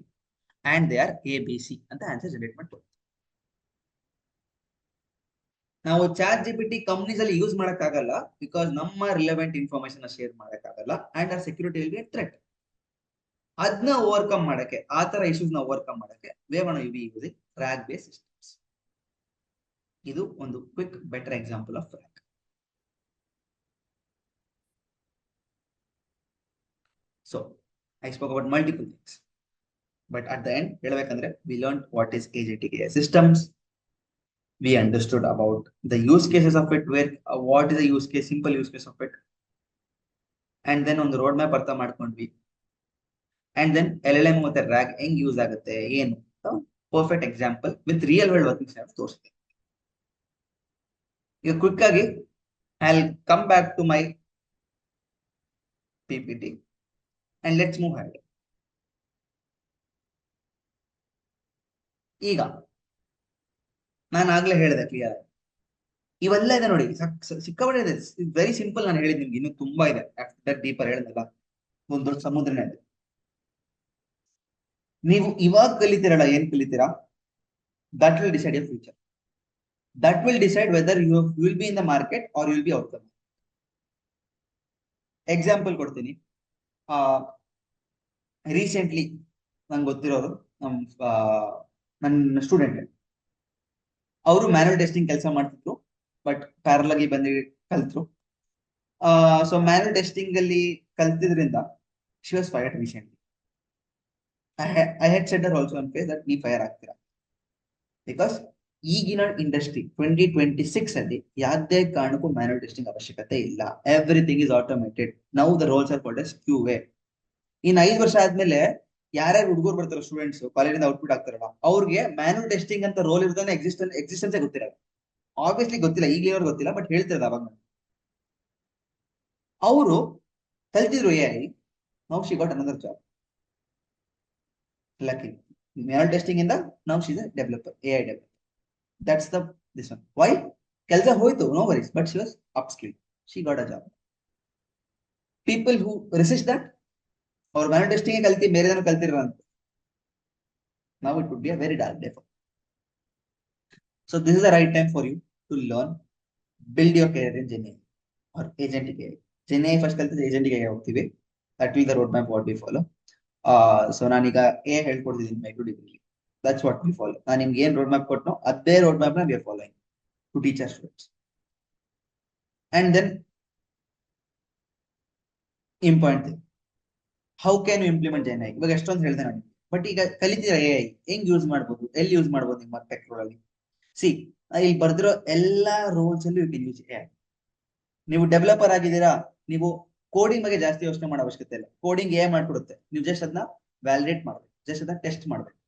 and they are ABC ಅಂತ ಆನ್ಸರ್ ಜನರೇಟ್ ಮಾಡ್ಬೋದು. ನಾವು ಚಾಟ್ GPT ಕಂಪ್ನೀಸ್ ಅಲ್ಲಿ ಯೂಸ್ ಮಾಡಕ್ಕಾಗಲ್ಲ, ಬಿಕಾಸ್ ನಮ್ಮ ರಿಲೆವೆಂಟ್ ಇನ್ಫಾರ್ಮೇಶನ್ ಶೇರ್ ಮಾಡಕ್ಕಾಗಲ್ಲ and our security will be threat. ಅದನ್ನ ಓವರ್ಕಮ್ ಮಾಡಕ್ಕೆ, ಆ ತರ ಇಶ್ಯೂಸ್ ನ ಓವರ್ಕಮ್ ಮಾಡಕ್ಕೆ we want to be using RAG based systems. ಇದು ಒಂದು quick better example of RAG. So I spoke about multiple things, but at the end, we learned what is agentic AI systems. We understood about the use cases of it, where what is the use case, simple use case of it, and then on the roadmap artha madkondvi, and then LLM ಮತ್ತೆ RAG ಹೆಂಗ್ ಯೂಸ್ ಆಗುತ್ತೆ ಏನು, perfect example with real world working scenario ತೋರಿಸ್ತೀನಿ. ಈಗ ಕ್ವಿಕ್ ಆಗಿ I'll come back to my PPT and let's move ahead. ಈಗ ನಾನು ಆಗ್ಲೇ ಹೇಳಿದೆ ಕ್ಲಿಯರ್, ಇವೆಲ್ಲ ಇದೆ ನೋಡಿ, ಸಿಕ್ಕಾಪಟ್ಟೆ ಇದೆ. ವೆರಿ ಸಿಂಪಲ್, ನಾನು ಹೇಳಿದ್ ನಿಮ್ಗೆ ಇನ್ನೂ ತುಂಬಾ ಇದೆ. ಆಫ್ಟರ್ ಡೀಪರ್ ಹೇಳಿದ್ನಲ್ಲ, ಒಂದು ದೊಡ್ಡ ಸಮುದ್ರನೇ ಇದೆ. ನೀವು ಇವಾಗ ಕಲಿತೀರಲ್ಲ, ಏನ್ ಕಲಿತೀರಾ, that will decide your future. That will decide whether you will be in the market or you will be out the market. Example ಕೊಡ್ತೀನಿ. ರೀಸೆಂಟ್ಲಿ ನಂಗೆ ಗೊತ್ತಿರೋರು, ನನ್ನ ಸ್ಟೂಡೆಂಟ್, ಅವರು ಮ್ಯಾನುವಲ್ ಟೆಸ್ಟಿಂಗ್ ಕೆಲಸ ಮಾಡ್ತಿದ್ರು, ಬಟ್ ಪ್ಯಾರಲ್ ಆಗಿ ಬಂದು ಕಲ್ತ್ರು. ಸೊ ಮ್ಯಾನುವಲ್ ಟೆಸ್ಟಿಂಗ್ ಅಲ್ಲಿ ಕಲ್ತಿದ್ರಿಂದ she was fired recently. I had said her also on face that ನೀವು ಫೈರ್ ಆಗ್ತೀರಾ, ಬಿಕಾಸ್ ಈಗಿನ ಇಂಡಸ್ಟ್ರಿ 2026 ಅಲ್ಲಿ ಯಾವುದೇ ಕಾರಣಕ್ಕೂ ಮ್ಯಾನುವಲ್ ಟೆಸ್ಟಿಂಗ್ ಅವಶ್ಯಕತೆ ಇಲ್ಲ. Everything is automated. Now the roles are called as QA. ಇನ್ 5 ವರ್ಷ ಆದ್ಮೇಲೆ ಯಾರ್ಯಾರು ಹುಡುಗರು ಬರ್ತಾರೋ, ಸ್ಟೂಡೆಂಟ್ಸ್ ಕಾಲೇಜಿಂದ ಔಟ್ಪುಟ್ ಆಗ್ತಾರಲ್ಲ, ಅವ್ರಿಗೆ ಮ್ಯಾನುವಲ್ ಟೆಸ್ಟಿಂಗ್ ಅಂತ ರೋಲ್ ಇರ್ತಾನೆ ಎಕ್ಸಿಸ್ಟೆನ್ಸ್ ಗೊತ್ತಿರಲ್ಲ. ಆಬ್ವಿಯಸ್ಲಿ ಗೊತ್ತಿಲ್ಲ, ಈಗಲೇ ಗೊತ್ತಿಲ್ಲ, ಬಟ್ ಹೇಳ್ತಿರೋದು ಅವಾಗ. ಅವರು ಕಲ್ತಿದ್ರು AI, now she got another job. Lucky manual testing ಇಂದ now she is a developer, AI developer. That's the this one. Why? ಕೆಲಸ ಹೋಯ್ತು, no worries, but she was up skill, she got a job. People who resist that, ಅವ್ರ ಮ್ಯಾನುವಲ್ ಟೆಸ್ಟಿಂಗ್ ಕಲ್ತಿ ಬೇರೆ ಏನೋ ಕಲ್ತಿರೋ ಅಂತ, now it would be a very dark day for you. So this is the right time for you to learn, build your career in GenAI or agentic AI. GenAI first ಕಲ್ತಿದ್ರೆ agentic AI ಹೋಗ್ತೀವಿ. That will be the roadmap what we follow. So ನಾನೀಗ AI ಹೇಳ್ಕೊಡ್ತಿದ್ದೀನಿ micro degree. That's what we follow. ನಾನು ನಿಮ್ಗೆ ಏನ್ ರೋಡ್ ಮ್ಯಾಪ್ ಕೊಟ್ಟನೋ ಅದೇ ರೋಡ್ ಮ್ಯಾಪ್ ನ we are following to teach our students. And then important thing, how can you implement GenAI? ಇವಾಗ ಎಷ್ಟೊಂದು ಹೇಳಿದೆ ನಾನು, ಬಟ್ ಈಗ ಕಲಿತೀರಾ AI ಹೆಂಗ್ ಯೂಸ್ ಮಾಡ್ಬೋದು, ಎಲ್ಲಿ ಯೂಸ್ ಮಾಡ್ಬೋದು ನಿಮ್ಮ ಟೆಕ್ ರೋಲ್. ಸಿ, ಇಲ್ಲಿ ಬರ್ದಿರೋ ಎಲ್ಲಾ ರೋಲ್ಸ್ ಅಲ್ಲಿ ಯು ಕ್ಯಾನ್ ಯೂಸ್ AI. ನೀವು ಡೆವಲಪರ್ ಆಗಿದ್ದೀರಾ, ನೀವು ಕೋಡಿಂಗ್ ಬಗ್ಗೆ ಜಾಸ್ತಿ ಯೋಚನೆ ಮಾಡೋ ಅವಶ್ಯಕತೆ ಇಲ್ಲ. ಕೋಡಿಂಗ್ AI ಮಾಡ್ಕೊಡುತ್ತೆ, ನೀವು ಜಸ್ಟ್ ಅದನ್ನ ವ್ಯಾಲಿಡೇಟ್ ಮಾಡ್ಬೇಕು, ಜಸ್ಟ್ ಅದನ್ನ ಟೆಸ್ಟ್ ಮಾಡ್ಬೇಕು.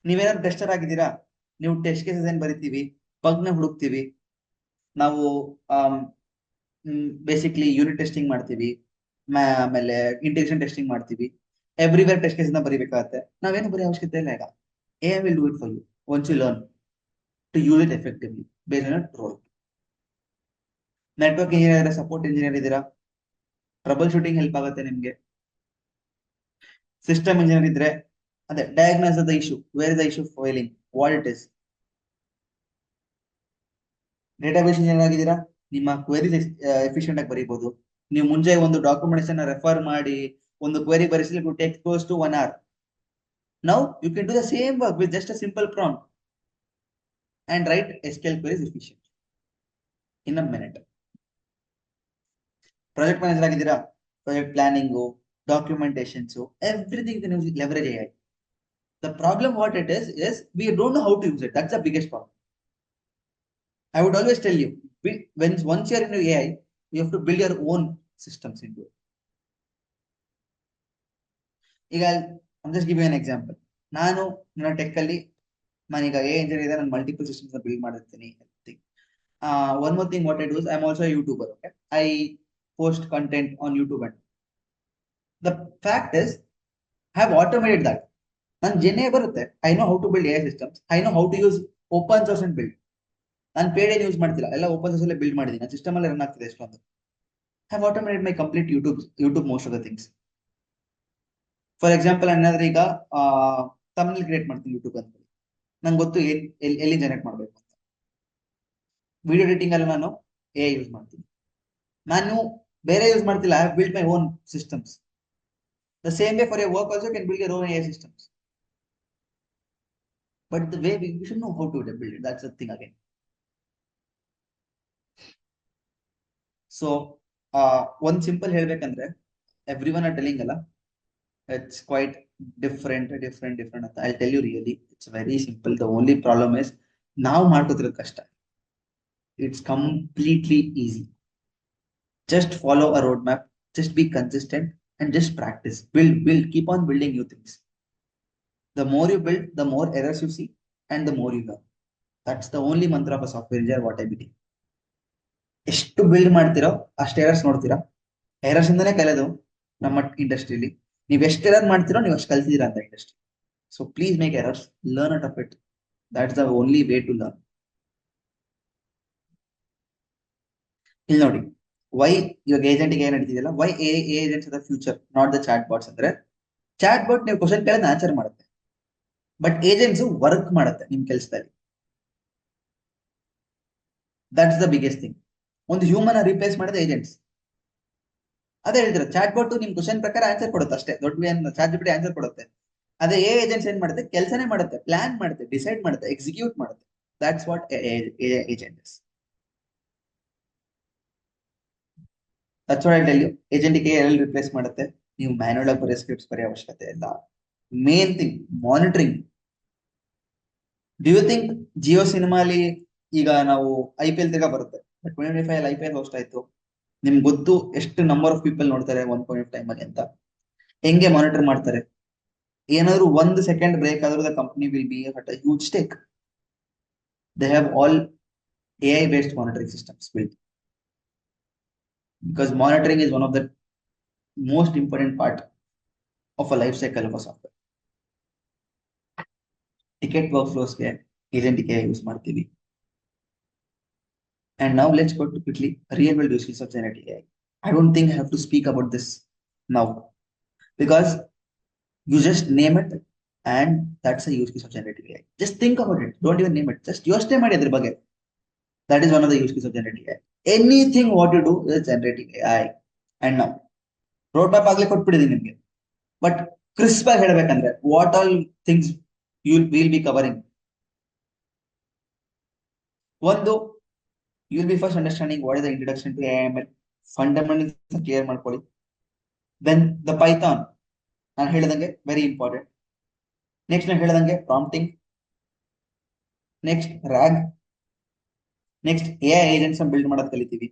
ನೀವೇನಾದ್ರು ಟೆಸ್ಟರ್ ಆಗಿದ್ದೀರಾ, ನೀವು ಟೆಸ್ಟ್ ಕೇಸಸ್ ಏನ್ ಬರಿತೀವಿ, ಬಗ್ ನ ಹುಡುಕ್ತಿವಿ, ನಾವು ಬೇಸಿಕ್ಲಿ ಯೂನಿಟ್ ಟೆಸ್ಟಿಂಗ್ ಮಾಡ್ತೀವಿ, ಆಮೇಲೆ ಇಂಟಿಗ್ರೇಷನ್ ಟೆಸ್ಟಿಂಗ್ ಮಾಡ್ತೀವಿ, ಎವ್ರಿವೇರ್ ಟೆಸ್ಟ್ ಕೇಸ್ ಬರಿಬೇಕಾಗತ್ತೆ. ನಾವೇನು ಬರೀ ಅವಶ್ಯಕತೆ ಇಲ್ಲ. ಈಗ AI will do it for you once you learn to use it effectively based on your role. Network engineer, support engineer ಇದ್ದೀರಾ, ಟ್ರಬಲ್ ಶೂಟಿಂಗ್ ಹೆಲ್ಪ್ ಆಗುತ್ತೆ ನಿಮ್ಗೆ. ಸಿಸ್ಟಮ್ ಇಂಜಿನಿಯರ್ ಇದ್ರೆ ಅದೇ diagnose the issue, where is the issue filing, what it is. Database engineer ಆಗಿದ್ದೀರಾ, ನಿಮ್ಮ ಕ್ವೆರೀಸ್ ಎಫಿಷಿಯಂಟ್ ಆಗಿ ಬರೀಬಹುದು. ನೀವು ಮುಂಚೆ ಒಂದು ಡಾಕ್ಯುಮೆಂಟೇಶನ್ ರೆಫರ್ ಮಾಡಿ ಒಂದು ಕ್ವೆರಿ ಬರೆಸಲಿಕ್ಕೆ take close to 1 hour. Now you can do the same work with just a simple prompt and write SQL queries efficiently in a minute. Project manager ಆಗಿದ್ದೀರಾ, project planning, documentations, everything can use leverage AI. The problem what it is we don't know how to use it. That's the biggest problem. I would always tell you, once you're into AI, you have to build your own systems into it. ಈಗ I'm just give you an example. ನಾನು ನನ್ನ ಟೆಕ್ ಅಲ್ಲಿ ನಾನೀಗ AI ಇಂಜಿನಿಯರ್ ಇದೆ, ನಾನು ಮಲ್ಟಿಪಲ್ ಸಿಸ್ಟಮ್ಸ್ ನ ಬಿಲ್ಡ್ ಮಾಡಿರ್ತೀನಿ. One more thing what I do is I'm also a YouTuber. Okay, I post content on YouTube, and the fact is I have automated that. ನಾನು GenAI ಬರುತ್ತೆ, I know how to build AI systems, I know how to use open source and build. ನಾನು ಪೇಡ್ ಏನು ಯೂಸ್ ಮಾಡ್ತಿಲ್ಲ, ಎಲ್ಲ ಓಪನ್ ಸೋರ್ಸ್ ಅಲ್ಲೇ ಬಿಲ್ಡ್ ಮಾಡಿದ್ದೀನಿ, ಸಿಸ್ಟಮ್ ಅಲ್ಲೇ ರನ್ ಆಗ್ತಿದೆ ಎಷ್ಟೊಂದು. Have automated my complete YouTube most of the things. For example ಏನಾದ್ರೆ ಈಗ ತಮಿಳ್ ಕ್ರಿಯೇಟ್ ಮಾಡ್ತೀನಿ ಯೂಟ್ಯೂಬ್ ಅಂತ, ನಂಗೆ ಗೊತ್ತು ಎಲ್ಲಿ ಜನರೇಟ್ ಮಾಡ್ಬೇಕು ಅಂತ. ವಿಡಿಯೋ ಎಡಿಟಿಂಗ್ ಅಲ್ಲಿ ನಾನು ಎ ಯೂಸ್ ಮಾಡ್ತೀನಿ, ನಾನು ಬೇರೆ ಯೂಸ್ ಮಾಡ್ತಿಲ್ಲ. I have built my own systems. The same way for your work also can build your own a systems. But the way we should know how to build it. That's the thing again. So, one simple ಹೇಳ್ಬೇಕಂದ್ರೆ, everyone are telling ಅಲ್ಲ, it's quite different. I'll tell you really, it's very simple. The only problem is, ನಾವು ಮಾಡ್ಕೋತಿರೋದು ಕಷ್ಟ. It's completely easy. Just follow a roadmap, just be consistent and just practice. Build, keep on building new things. The more you build, the more errors you see, and the more you learn. That's the only mantra of a software engineer, what I believe. ಎಷ್ಟು ಬಿಲ್ಡ್ ಮಾಡ್ತಿರೋ ಅಷ್ಟು ಎರರ್ಸ್ ನೋಡ್ತೀರಾ. ಎರರ್ಸ್ ಇಂದನೇ ಕಲಿಯೋದು ನಮ್ಮ ಇಂಡಸ್ಟ್ರಿಲಿ. ನೀವು ಎಷ್ಟು ಎರರ್ ಮಾಡ್ತಿರೋ ನೀವು ಅಷ್ಟು ಕಲ್ತಿದ್ದೀರಾ ಅಂತ industry. So please make errors, learn out of it. That's the only way to learn. ಇಲ್ಲಿ ನೋಡಿ, ವೈ ಇವಾಗ ಏಜೆಂಟ್ಗೆ ಏನ್ ನಡೀತಿದೆಯಲ್ಲ, why agents the future, not the chat bots. ಅಂದ್ರೆ ಚಾಟ್ ಬಾಟ್ ನೀವು ಕ್ವಶನ್ ಕೇಳಿದ್ರೆ ಆನ್ಸರ್ ಮಾಡುತ್ತೆ, ಬಟ್ ಏಜೆಂಟ್ಸ್ ವರ್ಕ್ ಮಾಡುತ್ತೆ ನಿಮ್ ಕೆಲಸದಲ್ಲಿ. That's the biggest thing. ಒಂದು ಹ್ಯೂಮನ್ ರಿಪ್ಲೇಸ್ ಮಾಡಿದ ಏಜೆಂಟ್ಸ್. ಅದೇ ಹೇಳ್ತಾರೆ, ಚಾಟ್ ಬಾಟ್ ನಿಮ್ ಕ್ವಶನ್ ಪ್ರಕಾರ ಆನ್ಸರ್ ಕೊಡುತ್ತೆ ಅಷ್ಟೇ, ದೊಡ್ಡ ಚಾಟ್ ಜಿಪಿಟಿ ಆನ್ಸರ್ ಕೊಡುತ್ತೆ. ಅದೇ ಏಜೆಂಟ್ಸ್ ಏನ್ ಮಾಡುತ್ತೆ, ಕೆಲಸನೇ ಮಾಡುತ್ತೆ, ಪ್ಲಾನ್ ಮಾಡುತ್ತೆ, ಡಿಸೈಡ್ ಮಾಡುತ್ತೆ, ಎಕ್ಸಿಕ್ಯೂಟ್ ಮಾಡುತ್ತೆ. That's what agent is. That's what I tell you. ಏಜೆಂಟ್ಗೆ ಎಲ್ಲಿ ರಿಪ್ಲೇಸ್ ಮಾಡುತ್ತೆ, ನೀವು ಮ್ಯಾನ್ಯುಯಲ್ ಆಗಿ ಬರೆಯೋ ಸ್ಕ್ರಿಪ್ಟ್ಸ್ ಬರೆಯೋ ಅವಶ್ಯಕತೆ ಇಲ್ಲ. Main thing monitoring. Do you think Jio ಸಿನಿಮಾಲಿ ಈಗ ನಾವು IPL ತಿರ್ಗಾ ಬರುತ್ತೆ, 2025 IPL ಹೋಸ್ಟ್ ಆಯ್ತು, ನಿಮ್ಗೆ ಗೊತ್ತು ಎಷ್ಟು ನಂಬರ್ ಆಫ್ ಪೀಪಲ್ ನೋಡ್ತಾರೆ 1.5 ಟೈಮ್ ಅಲ್ಲಿ ಅಂತ. ಹೆಂಗೆ ಮಾನಿಟರ್ ಮಾಡ್ತಾರೆ, ಏನಾದ್ರು 1 ಸೆಕೆಂಡ್ ಬ್ರೇಕ್ ಆದ್ರೂ the company will be at a huge stake. They have all AI based monitoring systems built, because monitoring is one of the most important part of a life cycle of a software. Ticket workflows ಗೆ agentic AI ಯೂಸ್ ಮಾಡ್ತೀವಿ. And now let's go to quickly real world use cases of generative AI. I don't think I have to speak about this now, because you just name it and that's a use case of generative AI. Just think about it. Don't even name it. Just ಯೋಚನೆ ಮಾಡಿ ಅದ್ರ ಬಗ್ಗೆ. That is one of the use cases of generative AI. Anything what you do is generative AI. And now, roadmap ಆಗ್ಲೇ ಕೊಟ್ಬಿಟ್ಟಿದ್ದೀನಿ ನಿಮ್ಗೆ. ಬಟ್ ಕ್ರಿಸ್ಪ್ ಆಗಿ ಹೇಳ್ಬೇಕಂದ್ರೆ, what all things you will be covering. ಒಂದು, you will be first understanding what is the introduction to AI/ML, fundamentals clear ಮಾಡ್ಕೊಳ್ಳಿ. Then the Python, ನಾನು ಹೇಳಿದಂಗೆ ವೆರಿ ಇಂಪಾರ್ಟೆಂಟ್. ನೆಕ್ಸ್ಟ್ ನಾನು ಹೇಳಿದಂಗೆ prompting, next RAG, next AI agents build ಮಾಡೋದು ಕಲಿತೀವಿ.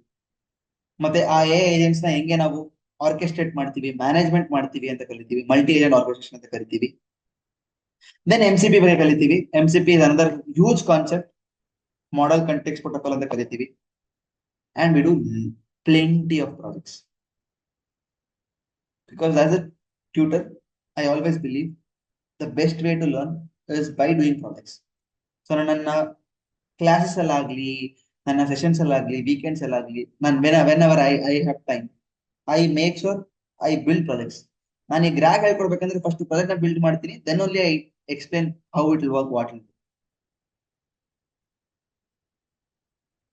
ಮತ್ತೆ ಆ AI ಏಜೆಂಟ್ಸ್ ನ ಹೆಂಗೆ ನಾವು ಆರ್ಕೆಸ್ಟ್ರೇಟ್ ಮಾಡ್ತೀವಿ, ಮ್ಯಾನೇಜ್ಮೆಂಟ್ ಮಾಡ್ತೀವಿ ಅಂತ ಕಲಿತೀವಿ, ಮಲ್ಟಿ ಏಜೆಂಟ್ ಆರ್ಕೆಸ್ಟ್ರೇಷನ್ ಅಂತ ಕರಿತೀವಿ. ದೆನ್ MCP ಬಗ್ಗೆ ಕಲಿತೀವಿ. MCP is another huge concept, model context protocol ಅಂತ ಕರಿತೀವಿ. And we do plenty of projects, because as a tutor I always believe the best way to learn is by doing projects. So ನನ್ನ ಕ್ಲಾಸಸ್ ಅಲ್ಲಾಗ್ಲಿ, ನನ್ನ ಸೆಷನ್ಸ್ ಅಲ್ಲಾಗ್ಲಿ, ವೀಕೆಂಡ್ಸ್ ಅಲ್ಲಾಗ್ಲಿ, ನಾನು whenever I have time, I make sure I build projects. ನಾನು ಈಗ RAG ಹೇಳ್ಕೊಡ್ಬೇಕಂದ್ರೆ ಫಸ್ಟ್ ಪ್ರಾಜೆಕ್ಟ್ ನ ಬಿಲ್ಡ್ ಮಾಡ್ತೀನಿ, then only I explain how it will work, what will do.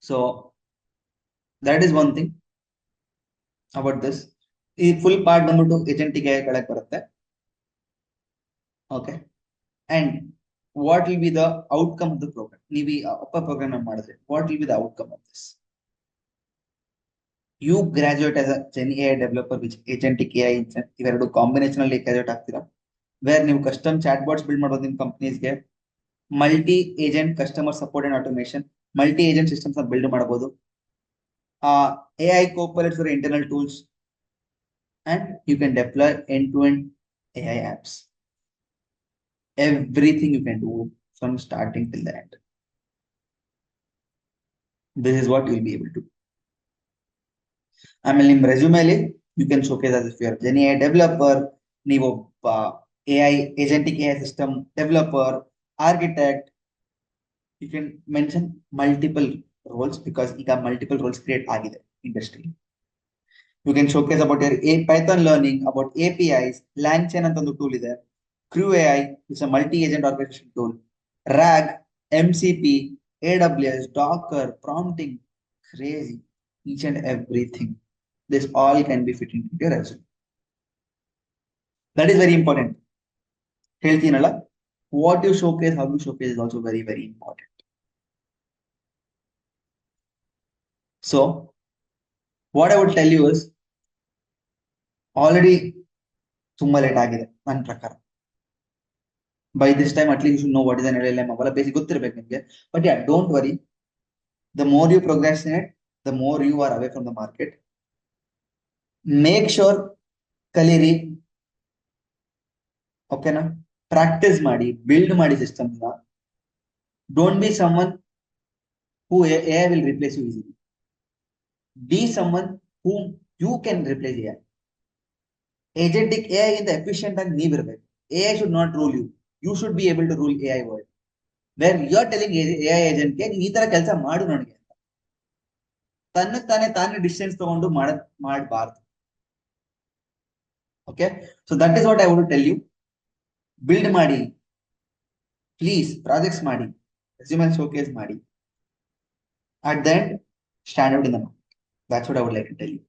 So that is one thing about this. ಈ ಫುಲ್ ಪಾರ್ಟ್ ಬಂದ್ಬಿಟ್ಟು ಏಜೆಂಟಿಕ್ AI ಕೆಳಗೆ ಬರುತ್ತೆ. Okay, and what will be the outcome of the program. ನೀವು ಈ ಪ್ರೋಗ್ರಾಮ್ ಮಾಡಿದ್ರೆ what will be the outcome of this? You graduate as a Gen AI developer which agentic AI ಇವೆರಡು ಕಾಂಬಿನೇಷನ್ ಅಲ್ಲಿ ಗ್ರಾಜುಯೇಟ್ ಆಗ್ತೀರಾ, ವೇರ್ ನೀವು ಕಸ್ಟಮ್ ಚಾಟ್ ಬಾಟ್ಸ್ ಬಿಲ್ಡ್ ಮಾಡೋದು ನಿಮ್ಮ ಕಂಪನೀಸ್ಗೆ, multi agent customer support and automation, multi agent systems build ಮಾಡಬಹುದು, AI co-pilots for internal tools, and you can deploy end-to-end AI apps. Everything you can do from starting till the end. This is what you'll be able to do. ಆಮೇಲೆ ನಿಮ್ಮ ರೆಸ್ಯೂಮೇಲಿ you can showcase as if you are Gen AI developer, ನೀವು AI agentic AI system developer, architect, You can mention multiple roles because you got multiple roles create agide industry. You can showcase about your Python learning, about APIs, LangChain ಅಂತ ಒಂದು tool ಇದೆ. Crew AI is a multi-agent orchestration tool. RAG, MCP, AWS, Docker, prompting, crazy, each and everything. This all can be fit into your resume. That is very important. ಹೇಳ್ತೀನಲ್ಲ, what you showcase, how you showcase is also very, very important. So, what I would tell you is, already ತುಂಬಾ ಲೇಟ್ ಆಗಿದೆ ನನ್ನ ಪ್ರಕಾರ. By this time, at least you should know what is an LLM. ಅವೆಲ್ಲ ಬೇಸಿಕ್ ಗೊತ್ತಿರ್ಬೇಕು ನಿಮ್ಗೆ. But yeah, don't worry. The more you procrastinate, the more you are away from the market. Make sure ಕಲೀರಿ, ಓಕೆನಾ? ಪ್ರಾಕ್ಟೀಸ್ ಮಾಡಿ, ಬಿಲ್ಡ್ ಮಾಡಿ ಸಿಸ್ಟಮ್ಸ್ ನ. Don't be someone who AI will replace you easily. Be someone whom you can replace AI. Agentic AI ಇಂದ efficient ಆಗಿ ನೀವಿರ್ಬೇಕು. AI should not rule you. You should be able to rule AI world. Where you are telling AI agent ಗೆ ನೀನ್ ಈ ತರ ಕೆಲಸ ಮಾಡು ನನಗೆ ಅಂತ. ತಾನೇ ಡಿಸಿಷನ್ಸ್ ತಗೊಂಡು ಮಾಡಬಾರ್ದು. Okay, so that is what I want to tell you. Build ಮಾಡಿ, please projects ಮಾಡಿ, resume showcase ಮಾಡಿ. At the end, stand out in the market. That's what I would like to tell you.